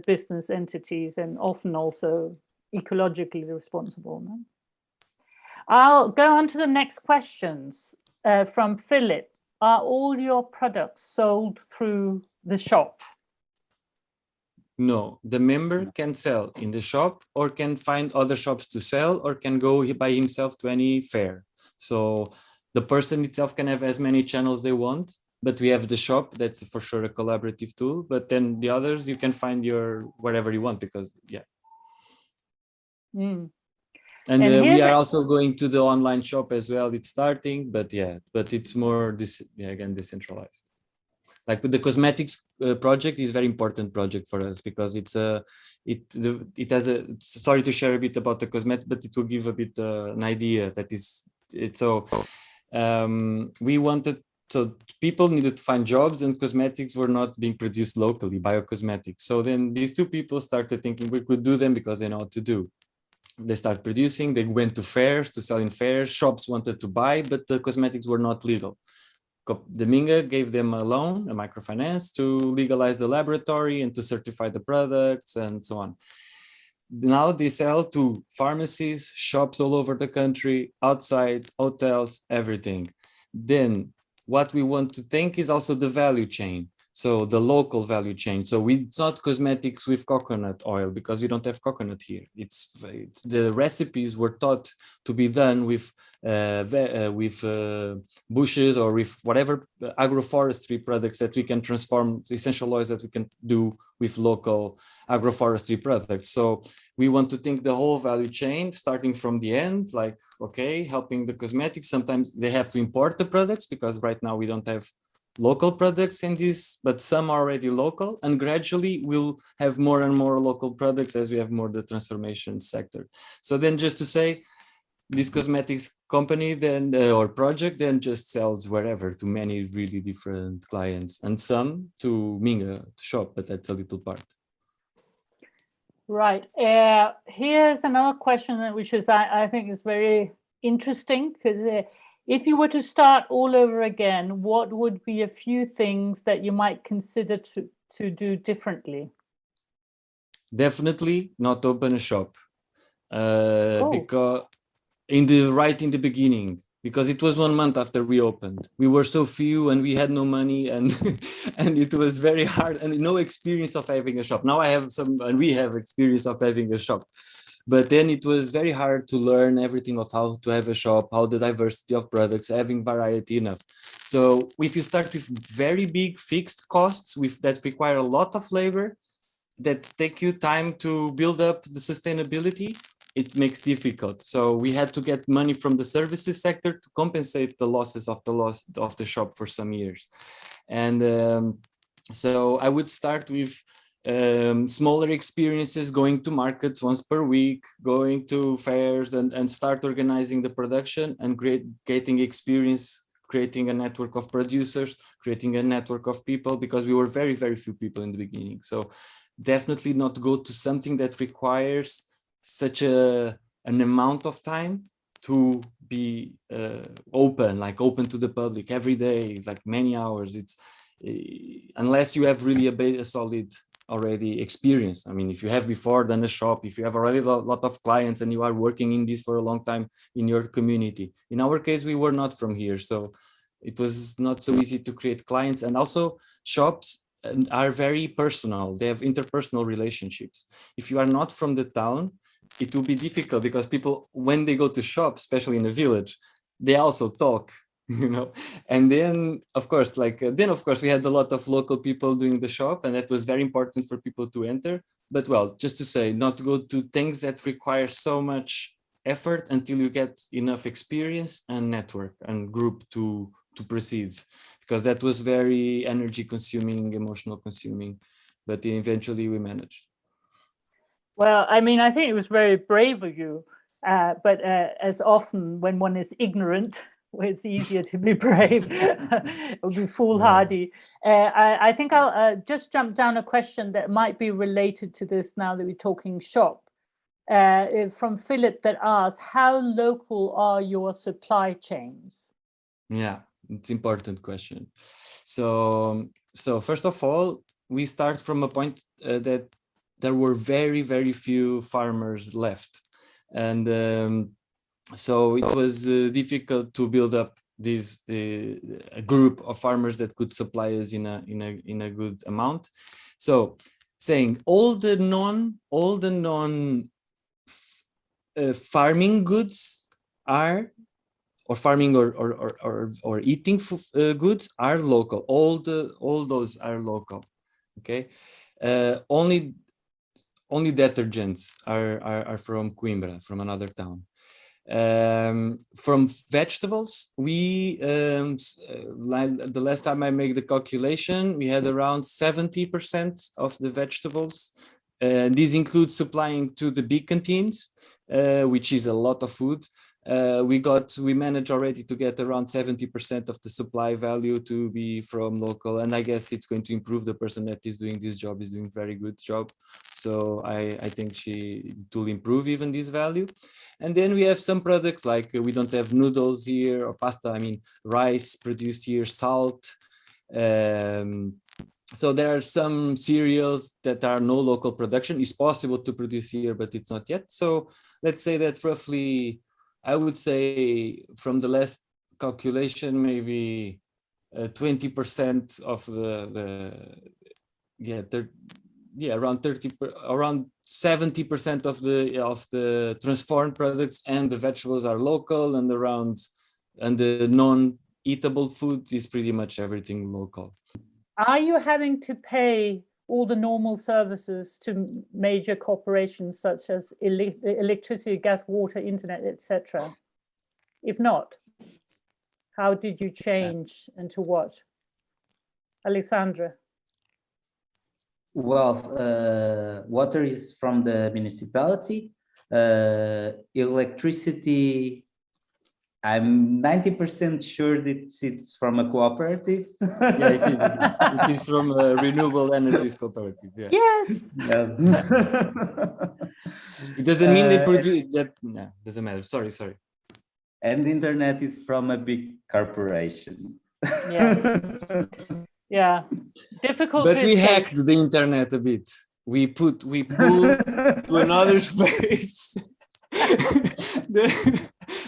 business entities and often also ecologically responsible. No? I'll go on to the next questions from Philip. Are all your products sold through the shop? No, the member can sell in the shop or can find other shops to sell or can go by himself to any fair. So the person itself can have as many channels they want, but we have the shop, that's for sure a collaborative tool, but then the others you can find your wherever you want because yeah. Mm. And we are also going to the online shop as well. It's starting, but yeah, but it's more again decentralized. Like with the cosmetics project is very important project for us because it has a, sorry to share a bit about the cosmetic, but it will give a bit an idea that is it. So we wanted, so people needed to find jobs and cosmetics were not being produced locally, biocosmetics. So then these two people started thinking we could do them because they know what to do. They start producing, they went to fairs to sell in fairs, shops wanted to buy, but the cosmetics were not legal. The Minga gave them a loan, a microfinance to legalize the laboratory and to certify the products and so on. Now they sell to pharmacies, shops all over the country, outside, hotels, everything. Then what we want to think is also the value chain. So the local value chain. So it's not cosmetics with coconut oil because we don't have coconut here. It's the recipes were taught to be done with bushes or with whatever agroforestry products that we can transform, essential oils that we can do with local agroforestry products. So we want to think the whole value chain starting from the end, like, okay, helping the cosmetics. Sometimes they have to import the products because right now we don't have local products in this, but some are already local, and gradually we'll have more and more local products as we have more the transformation sector. So then just to say, this cosmetics company then or project then just sells wherever to many really different clients and some to Minga shop, but that's a little part. Right. Here's another question which is I think is very interesting because if you were to start all over again, what would be a few things that you might consider to do differently? Definitely not open a shop because in the beginning, because it was 1 month after we opened. We were so few and we had no money and and it was very hard and no experience of having a shop. Now I have some and we have experience of having a shop. But then it was very hard to learn everything of how to have a shop, how the diversity of products, having variety enough. So if you start with very big fixed costs that require a lot of labor, that take you time to build up the sustainability, it makes difficult. So we had to get money from the services sector to compensate the losses of the shop for some years. And so I would start with smaller experiences, going to markets once per week, going to fairs and start organizing the production and getting experience, creating a network of producers, creating a network of people, because we were very, very few people in the beginning. So definitely not go to something that requires such an amount of time to be open to the public every day, like many hours. It's unless you have really a solid already experience. I mean, if you have before done a shop, if you have already a lot of clients and you are working in this for a long time in your community. In our case, we were not from here, so it was not so easy to create clients. And also shops are very personal. They have interpersonal relationships. If you are not from the town, it will be difficult because people, when they go to shop, especially in a village, they also talk, you know. And then of course we had a lot of local people doing the shop, and that was very important for people to enter. But well, just to say, not to go to things that require so much effort until you get enough experience and network and group to proceed, because that was very energy consuming, emotional consuming, but eventually we managed. Well, I mean, I think it was very brave of you, but as often when one is ignorant, it's easier to be brave or be foolhardy. I think I'll just jump down a question that might be related to this now that we're talking shop. From Philip that asks, how local are your supply chains? Yeah, it's an important question. So first of all, we start from a point that there were very, very few farmers left. And so it was difficult to build up a group of farmers that could supply us in a good amount. So saying all the non farming goods are, or farming or eating goods are local. All those are local. Okay, only detergents are from Coimbra, from another town. From vegetables, we like the last time I made the calculation, we had around 70% of the vegetables. These include supplying to the big canteens, which is a lot of food. We managed already to get around 70% of the supply value to be from local, and I guess it's going to improve. The person that is doing this job is doing a very good job, so I think it will improve even this value. And then we have some products like we don't have noodles here or pasta, I mean rice produced here, salt. So there are some cereals that are no local production. It's possible to produce here, but it's not yet. So let's say that roughly, I would say from the last calculation, maybe 20% of around 70% of the transformed products and the vegetables are local, and the non-eatable food is pretty much everything local. Are you having to pay all the normal services to major corporations such as electricity, gas, water, internet, etc.? If not, how did you change and to what? Alexandre? Well, water is from the municipality. Electricity, I'm 90% sure that it's from a cooperative. Yeah, it is. It is from a renewable energies cooperative. Yeah. Yes. Yeah. It doesn't mean they produce that. No, doesn't matter. Sorry. And the internet is from a big corporation. Yeah. Yeah. Difficult. But we hacked the internet a bit. We pulled to another space.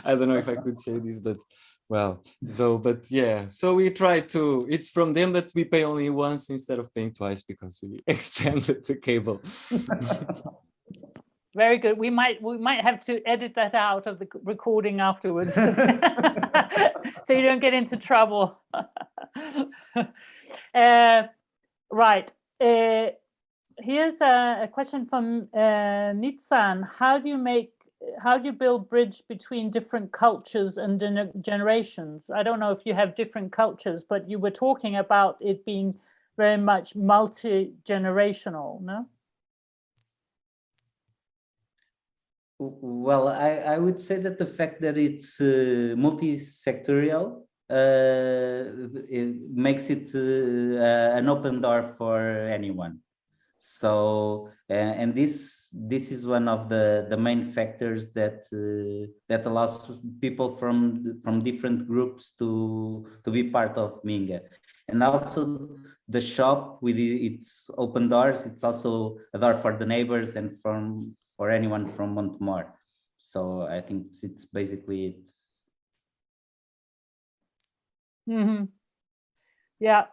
I don't know if I could say this, but well, but yeah, so we try to, it's from them, but we pay only once instead of paying twice because we extended the cable. Very good. We might have to edit that out of the recording afterwards, so you don't get into trouble. Right. Here's a question from Nitsan. How do you build bridge between different cultures and generations? I don't know if you have different cultures, but you were talking about it being very much multi-generational, no? Well, I would say that the fact that it's multi-sectorial it makes it an open door for anyone. So, and this is one of the main factors that that allows people from different groups to be part of Minga. And also the shop with its open doors, it's also a door for the neighbors and for anyone from Montemor. So I think it's basically it. Mm-hmm. Yeah.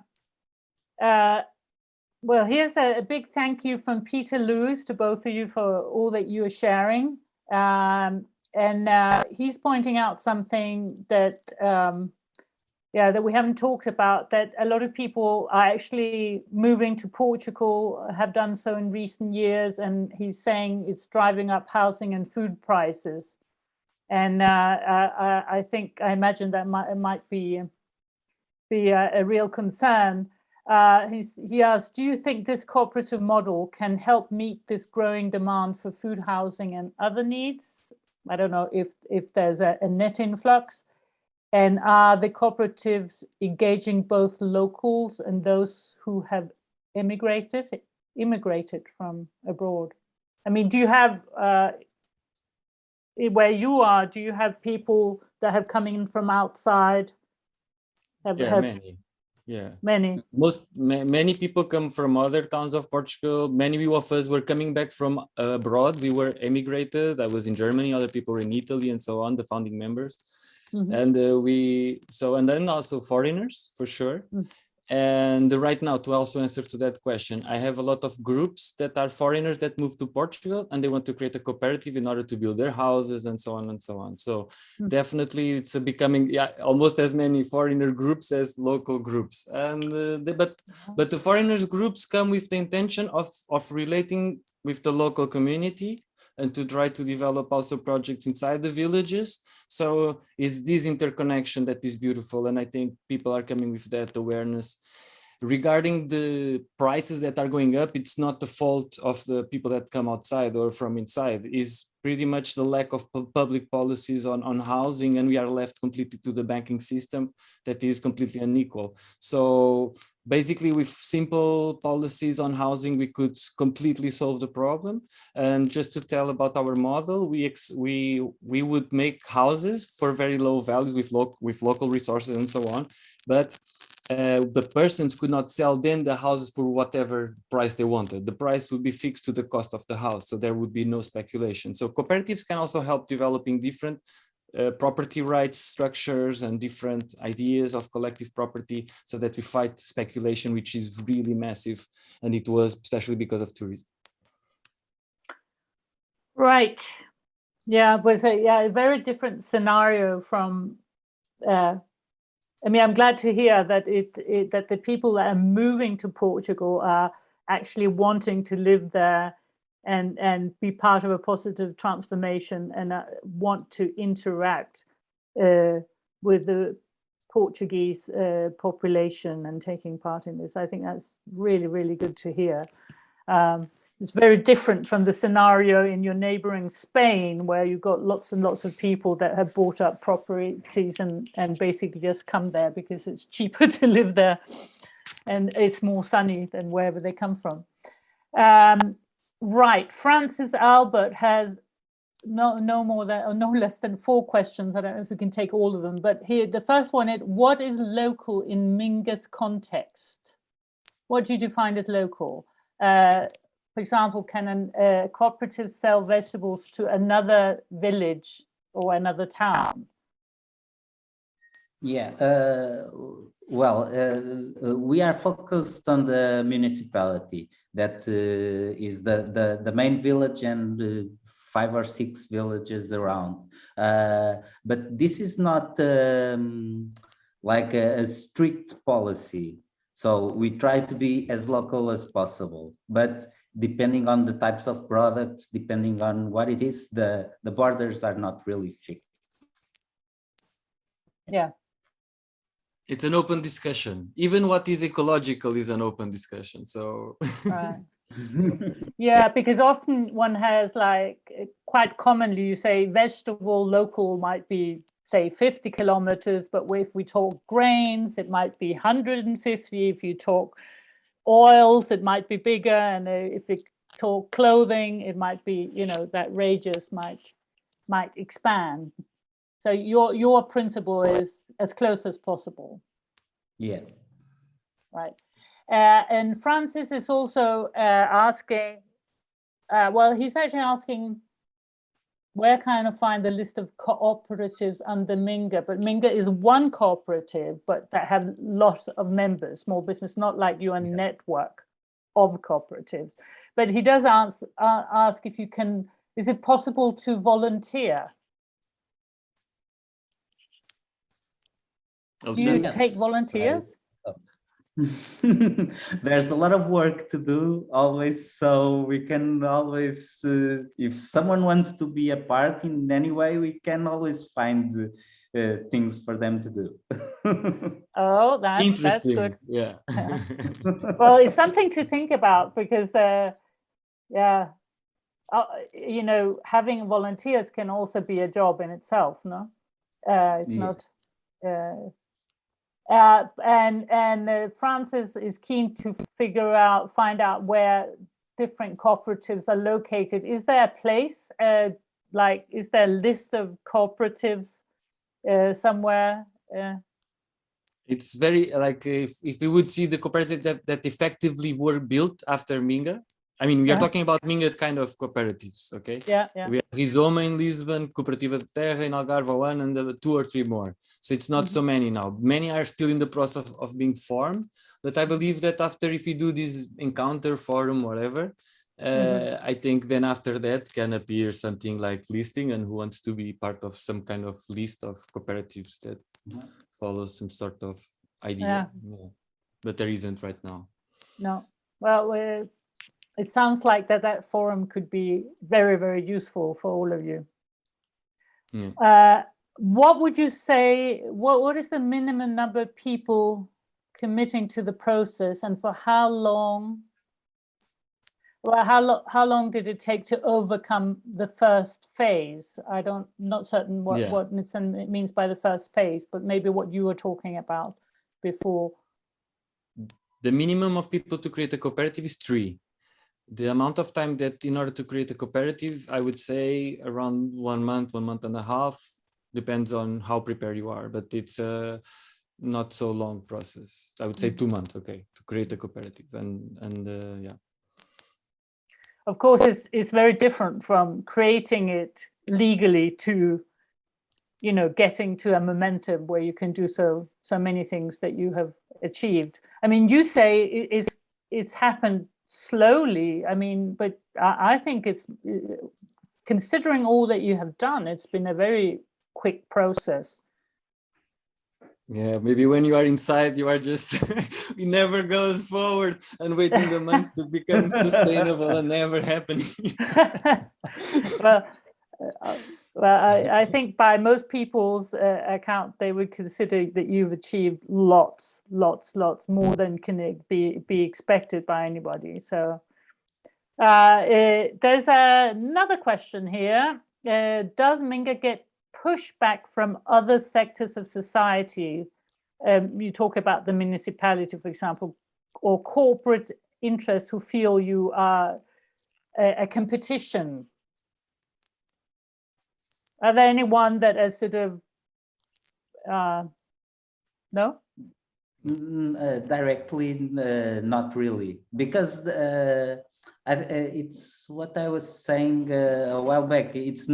Well, here's a big thank you from Peter Lewis to both of you for all that you are sharing. And he's pointing out something that, that we haven't talked about, that a lot of people are actually moving to Portugal, have done so in recent years. And he's saying it's driving up housing and food prices. And I imagine that might be a real concern. He asked, do you think this cooperative model can help meet this growing demand for food, housing and other needs? I don't know if there's a net influx. And are the cooperatives engaging both locals and those who have immigrated from abroad? I mean, do you have, where you are, do you have people that have come in from outside? Many. Yeah. Many. Many people come from other towns of Portugal. Many of us were coming back from abroad. We were emigrated. I was in Germany. Other people were in Italy and so on, the founding members. And and then also foreigners for sure. And right now, to also answer to that question, I have a lot of groups that are foreigners that move to Portugal and they want to create a cooperative in order to build their houses and so on and so on. So definitely it's becoming almost as many foreigner groups as local groups. And but the foreigners groups come with the intention of relating with the local community and to try to develop also projects inside the villages. So it's this interconnection that is beautiful. And I think people are coming with that awareness. Regarding the prices that are going up, it's not the fault of the people that come outside or from inside. It's pretty much the lack of public policies on housing, and we are left completely to the banking system that is completely unequal. So basically with simple policies on housing, we could completely solve the problem. And just to tell about our model, we would make houses for very low values with local resources and so on. But the persons could not sell then the houses for whatever price they wanted. The price would be fixed to the cost of the house, so there would be no speculation. So cooperatives can also help developing different property rights structures and different ideas of collective property so that we fight speculation, which is really massive, and it was especially because of tourism. Right. Yeah, but a very different scenario from I mean, I'm glad to hear that that the people that are moving to Portugal are actually wanting to live there and be part of a positive transformation and want to interact with the Portuguese population and taking part in this. I think that's really, really good to hear. It's very different from the scenario in your neighboring Spain, where you've got lots and lots of people that have bought up properties and basically just come there because it's cheaper to live there and it's more sunny than wherever they come from. Right, Francis Albert has no less than 4 questions. I don't know if we can take all of them, but here the first one is, what is local in Minga's context? What do you define as local? For example, can a cooperative sell vegetables to another village or another town? Yeah, we are focused on the municipality that is the main village and 5 or 6 villages around. But this is not like a strict policy. So we try to be as local as possible, but depending on the types of products, depending on what it is, the borders are not really fixed. Yeah. It's an open discussion. Even what is ecological is an open discussion. So Right. Yeah, because often one has like quite commonly you say vegetable local might be say 50 kilometers, but if we talk grains, it might be 150. If you talk oils, it might be bigger, and if we talk clothing, it might be, you know, that radius might expand. So your principle is as close as possible. Yes. Right. And Francis is also asking, well, he's actually asking where can I find the list of cooperatives under Minga? But Minga is one cooperative, but that have lots of members, small business, not like you, a network of cooperatives. But he does ask if you can, is it possible to volunteer? Do you take volunteers? There's a lot of work to do always, so we can always, if someone wants to be a part in any way, we can always find things for them to do. Oh, that's interesting. That's good. Yeah. Well, it's something to think about because, you know, having volunteers can also be a job in itself, no? It's not. And Francis is keen to find out where different cooperatives are located. Is there a place, is there a list of cooperatives somewhere? It's very like if we would see the cooperatives that effectively were built after Minga. I mean, we are talking about Minga kind of cooperatives, okay? Yeah, yeah. We have Rizoma in Lisbon, Cooperativa de Terra in Algarve one, and 2 or 3 more. So it's not so many now. Many are still in the process of being formed, but I believe that after, if we do this encounter forum, whatever, I think then after that can appear something like listing and who wants to be part of some kind of list of cooperatives that follows some sort of idea. Yeah. But there isn't right now. No. Well, it sounds like that forum could be very, very useful for all of you. Yeah. What would you say, what is the minimum number of people committing to the process, and for how long? Well, how long did it take to overcome the first phase? Not certain what it means by the first phase, but maybe what you were talking about before. The minimum of people to create a cooperative is 3. The amount of time that in order to create a cooperative, I would say around 1 month, 1 month and a half, depends on how prepared you are, but it's a not so long process. I would say 2 months, okay, to create a cooperative and yeah. Of course, it's very different from creating it legally to, you know, getting to a momentum where you can do so many things that you have achieved. I mean, you say it's happened slowly. I mean, but I think it's, considering all that you have done, it's been a very quick process. Yeah, maybe when you are inside, you are just, it never goes forward and waiting the months to become sustainable and never happening. Well, I think by most people's account, they would consider that you've achieved lots more than can be expected by anybody. So there's another question here. Does Minga get pushback from other sectors of society? You talk about the municipality, for example, or corporate interests who feel you are a competition. Are there anyone that is sort of, no? Directly, not really, because it's what I was saying a while back. It's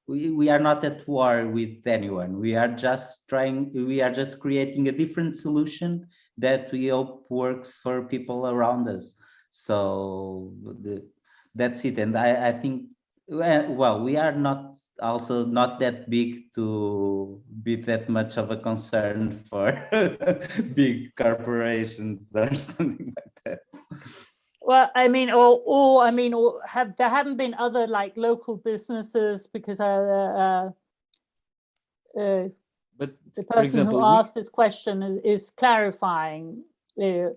we are not at war with anyone. We are just creating a different solution that we hope works for people around us. So that's it. And I think, well, we are also not that big to be that much of a concern for big corporations or something like that. Well, I mean, there haven't been other like local businesses, because But the for person example, who asked this question is clarifying. Have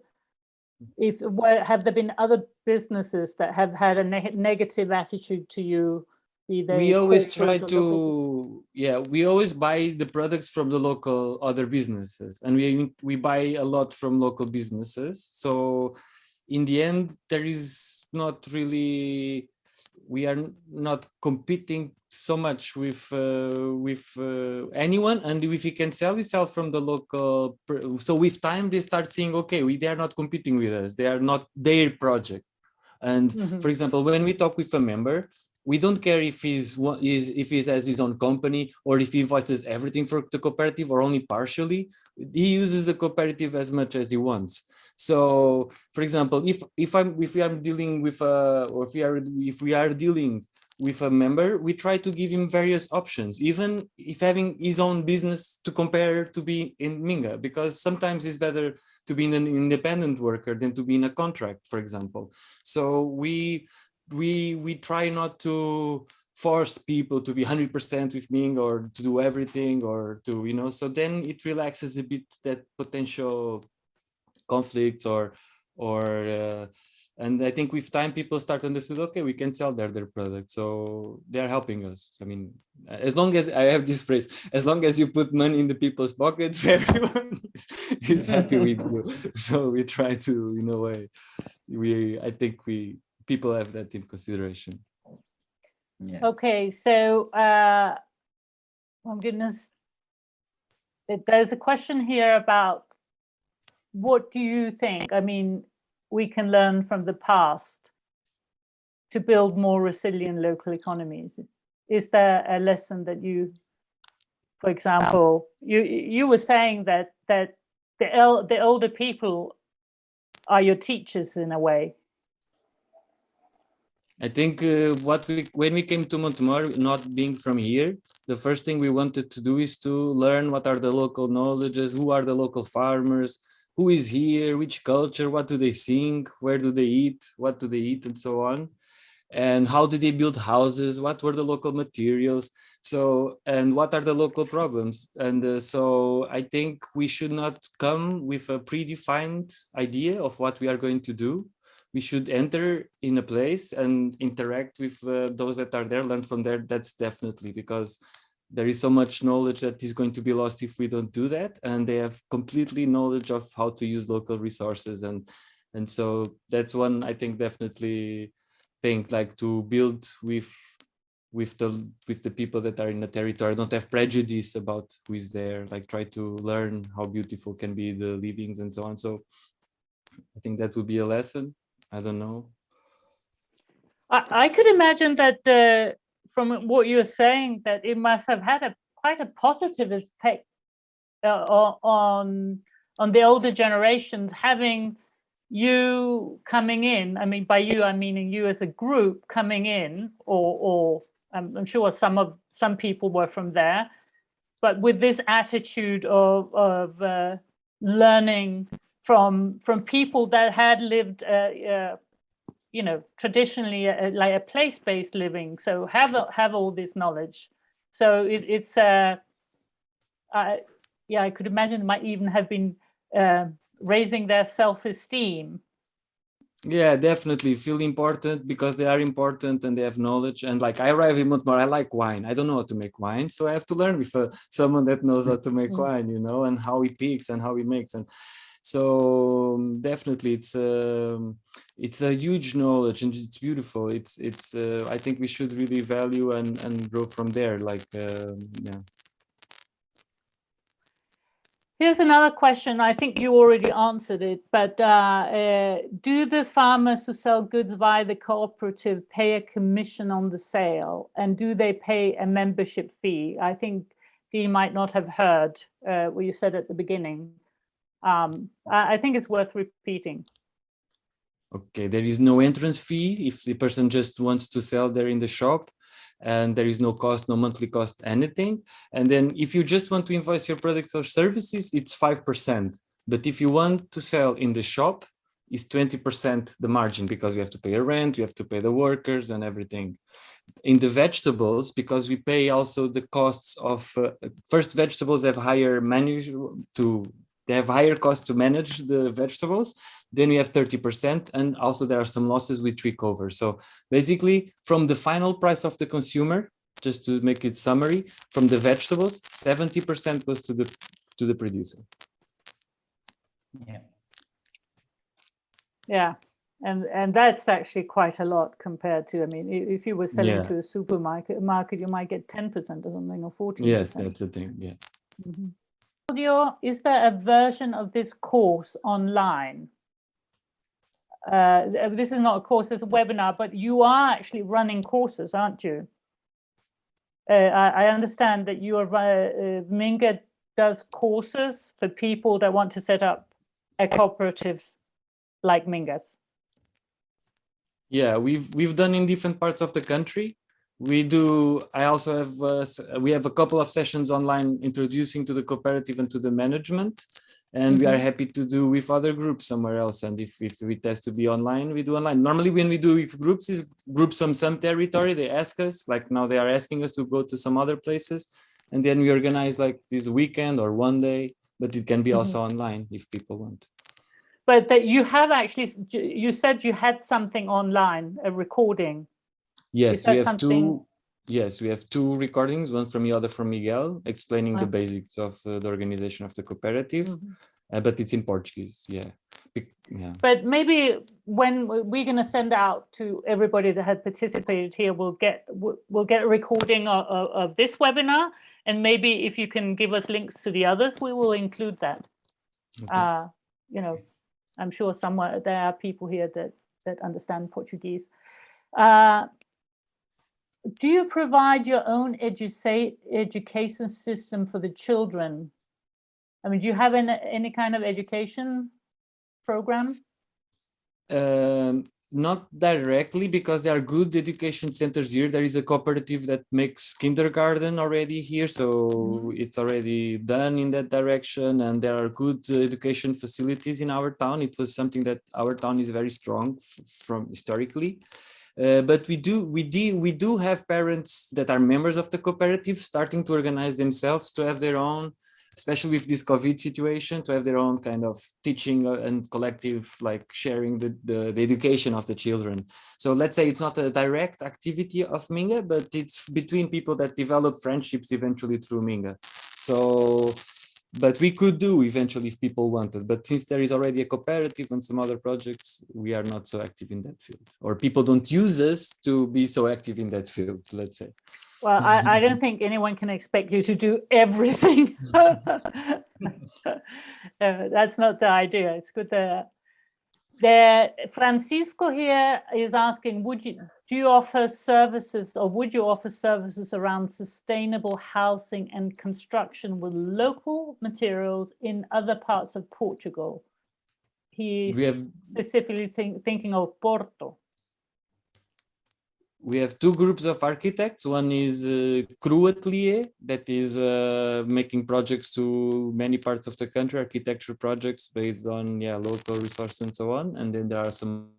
there been other businesses that have had a negative attitude to you? We always try to, we always buy the products from the local other businesses, and we buy a lot from local businesses. So in the end, there is not really, we are not competing so much with anyone, and if we can sell, we sell from the local. So with time, they start seeing, okay, they are not competing with us; they are not their project. And for example, when we talk with a member, we don't care if he has his own company or if he invoices everything for the cooperative or only partially. He uses the cooperative as much as he wants. So, for example, if we are dealing with a member, we try to give him various options, even if having his own business to compare to be in Minga, because sometimes it's better to be an independent worker than to be in a contract, for example. So we try not to force people to be 100% with Minga or to do everything or to, you know, so then it relaxes a bit that potential conflicts and I think with time people start to understand, okay, we can sell their product, so they're helping us. I mean, as long as I have this phrase, as long as you put money in the people's pockets, everyone is happy with you. So we try to, in a way, I think people have that in consideration. Yeah. Okay, so oh goodness, there's a question here about what do you think? I mean, we can learn from the past to build more resilient local economies. Is there a lesson that you, for example, you were saying that the older people are your teachers in a way? I think when we came to Montemor, not being from here, the first thing we wanted to do is to learn what are the local knowledges, who are the local farmers, who is here, which culture, what do they sing, where do they eat, what do they eat, and so on. And how did they build houses, what were the local materials, so, and what are the local problems. And so I think we should not come with a predefined idea of what we are going to do. We should enter in a place and interact with those that are there, learn from there. That's definitely, because there is so much knowledge that is going to be lost if we don't do that. And they have completely knowledge of how to use local resources. And so that's one, I think, definitely think, like, to build with the people that are in the territory, don't have prejudice about who is there, like try to learn how beautiful can be the livings and so on. So I think that would be a lesson. I don't know. I could imagine that from what you're saying, that it must have had quite a positive effect on the older generations, having you coming in. I mean, by you, I'm meaning you as a group coming in, or I'm sure some people were from there, but with this attitude of learning from people that had lived, you know, traditionally like a place-based living, so have all this knowledge. So it's yeah, I could imagine it might even have been raising their self-esteem. Yeah, definitely feel important, because they are important and they have knowledge. And like, I arrive in Montemor, I like wine. I don't know how to make wine, so I have to learn with someone that knows how to make wine, you know, and how he picks and how he makes. And so definitely it's a huge knowledge, and it's beautiful. It's I think we should really value and grow from there, like yeah. Here's another question. I think you already answered it, but do the farmers who sell goods via the cooperative pay a commission on the sale, and do they pay a membership fee? I think you might not have heard what you said at the beginning. I think it's worth repeating. Okay, there is no entrance fee if the person just wants to sell there in the shop, and there is no cost, no monthly cost, anything. And then if you just want to invoice your products or services, it's 5%. But if you want to sell in the shop, it's 20% the margin, because we have to pay a rent, we have to pay the workers and everything. In the vegetables, because we pay also the costs of first, vegetables have higher they have higher cost to manage the vegetables. Then we have 30%, and also there are some losses which we cover. So basically, from the final price of the consumer, just to make it summary, from the vegetables, 70% goes to the producer. Yeah. Yeah, and that's actually quite a lot compared to, I mean, if you were selling to a supermarket, you might get 10% or something, or 14%. Yes, that's the thing. Yeah. Mm-hmm. Is there a version of this course online? This is not a course, it's a webinar, but you are actually running courses, aren't you? I understand that you are, Minga does courses for people that want to set up cooperatives like Minga's. Yeah, we've done in different parts of the country. We do. I also have. We have a couple of sessions online introducing to the cooperative and to the management, and we are happy to do with other groups somewhere else. And if it has to be online, we do online. Normally, when we do with groups, is groups from some territory. They ask us, like now they are asking us to go to some other places, and then we organize like this weekend or one day. But it can be also online if people want. But that you have actually, you said you had something online, a recording. Yes, we have two. Yes, we have two recordings, one from me, other from Miguel, explaining the basics of the organization of the cooperative, but it's in Portuguese. Yeah. But maybe when we're going to send out to everybody that had participated here, we'll get a recording of this webinar, And maybe if you can give us links to the others, we will include that. Okay. You know, I'm sure somewhere there are people here that understand Portuguese. Do you provide your own education system for the children? I mean, do you have any kind of education program? Not directly, because there are good education centers here. There is a cooperative that makes kindergarten already here, so it's already done in that direction, and there are good education facilities in our town. It was something that our town is very strong from historically. But we do have parents that are members of the cooperative starting to organize themselves to have their own, especially with this COVID situation, to have their own kind of teaching and collective, like sharing the education of the children. So let's say it's not a direct activity of Minga, but it's between people that develop friendships eventually through Minga. So, but we could do eventually if people wanted, but since there is already a cooperative and some other projects, we are not so active in that field, or people don't use us to be so active in that field, let's say. Well, I don't think anyone can expect you to do everything. That's not the idea. It's good that Francisco here is asking, do you offer services, or would you offer services around sustainable housing and construction with local materials in other parts of Portugal? He's specifically thinking of Porto. We have two groups of architects. One is Cooperative, that is making projects to many parts of the country, architecture projects based on local resources and so on. And then there are some,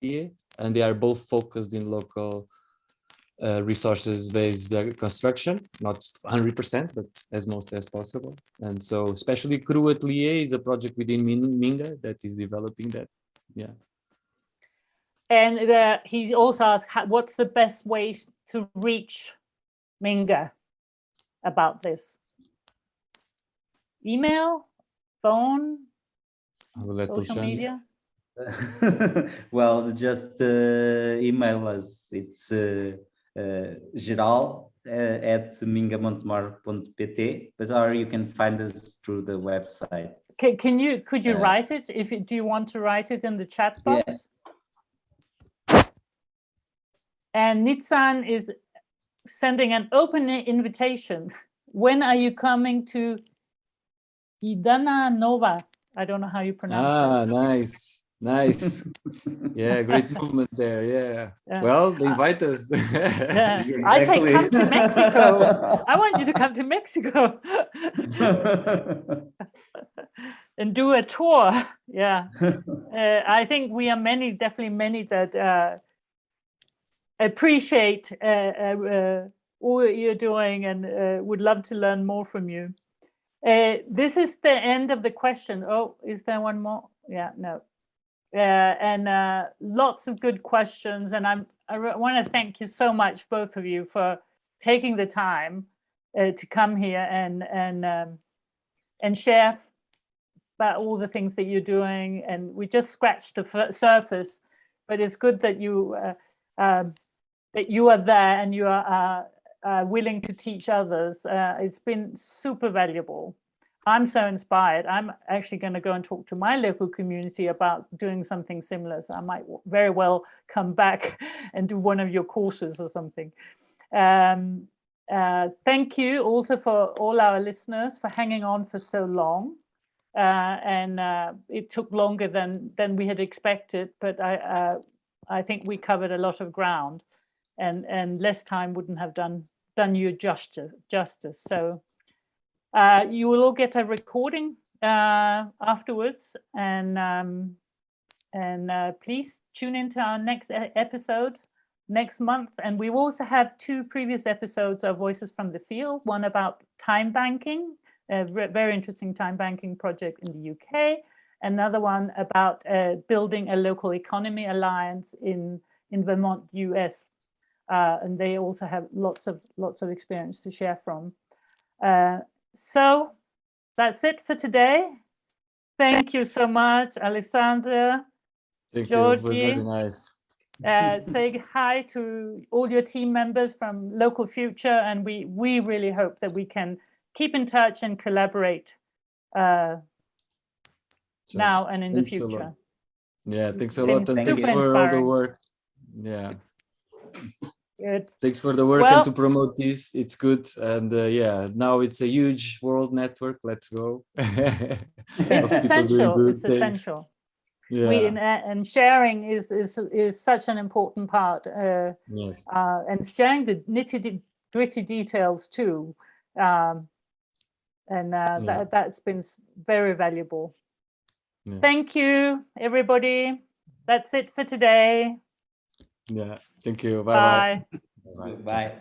and they are both focused in local resources-based construction, not 100%, but as most as possible. And so especially Cooperative is a project within Minga that is developing that. Yeah. And he also asked, what's the best way to reach Minga about this? Email, phone, social media? Well, just email us. It's geral at mingamontemor.pt, or you can find us through the website. Could you write it? Do you want to write it in the chat box? Yeah. And Nitsan is sending an open invitation. When are you coming to Idana Nova? I don't know how you pronounce it. Nice. Yeah, great movement there. Yeah. Well, they invite us. Exactly. I say come to Mexico. I want you to come to Mexico and do a tour. Yeah. I think we are definitely many that appreciate all that you're doing and would love to learn more from you. This is the end of the question. Oh, is there one more? Yeah, no. And lots of good questions. And I want to thank you so much, both of you, for taking the time to come here and share about all the things that you're doing. And we just scratched the surface, but it's good that you are there and you are willing to teach others. It's been super valuable. I'm so inspired. I'm actually going to go and talk to my local community about doing something similar. So I might very well come back and do one of your courses or something. Thank you also for all our listeners for hanging on for so long. And it took longer than we had expected, but I think we covered a lot of ground, and less time wouldn't have done you justice. So you will all get a recording afterwards, and please tune into our next episode next month. And we also have 2 previous episodes of Voices from the Field, one about time banking, a very interesting time banking project in the UK, another one about building a local economy alliance in Vermont, US. And they also have lots of experience to share from. So that's it for today. Thank you so much, Alexandre. Thank Jorge. you. It was very nice. say hi to all your team members from Local Future, and we really hope that we can keep in touch and collaborate now and in the Thanks a lot. future. Yeah, thanks a Been lot, and thanks super for all the inspiring. work. Yeah, Good. thanks for the work Well- and to promote this. It's good, and yeah, now it's a huge world network. Let's go. It's Of people doing essential. good It's things. essential. Yeah. And sharing is such an important part. Yes. And sharing the nitty-gritty details too. And that's been very valuable. Yeah. Thank you, everybody. That's it for today. Yeah. Thank you. Bye. Bye. Bye.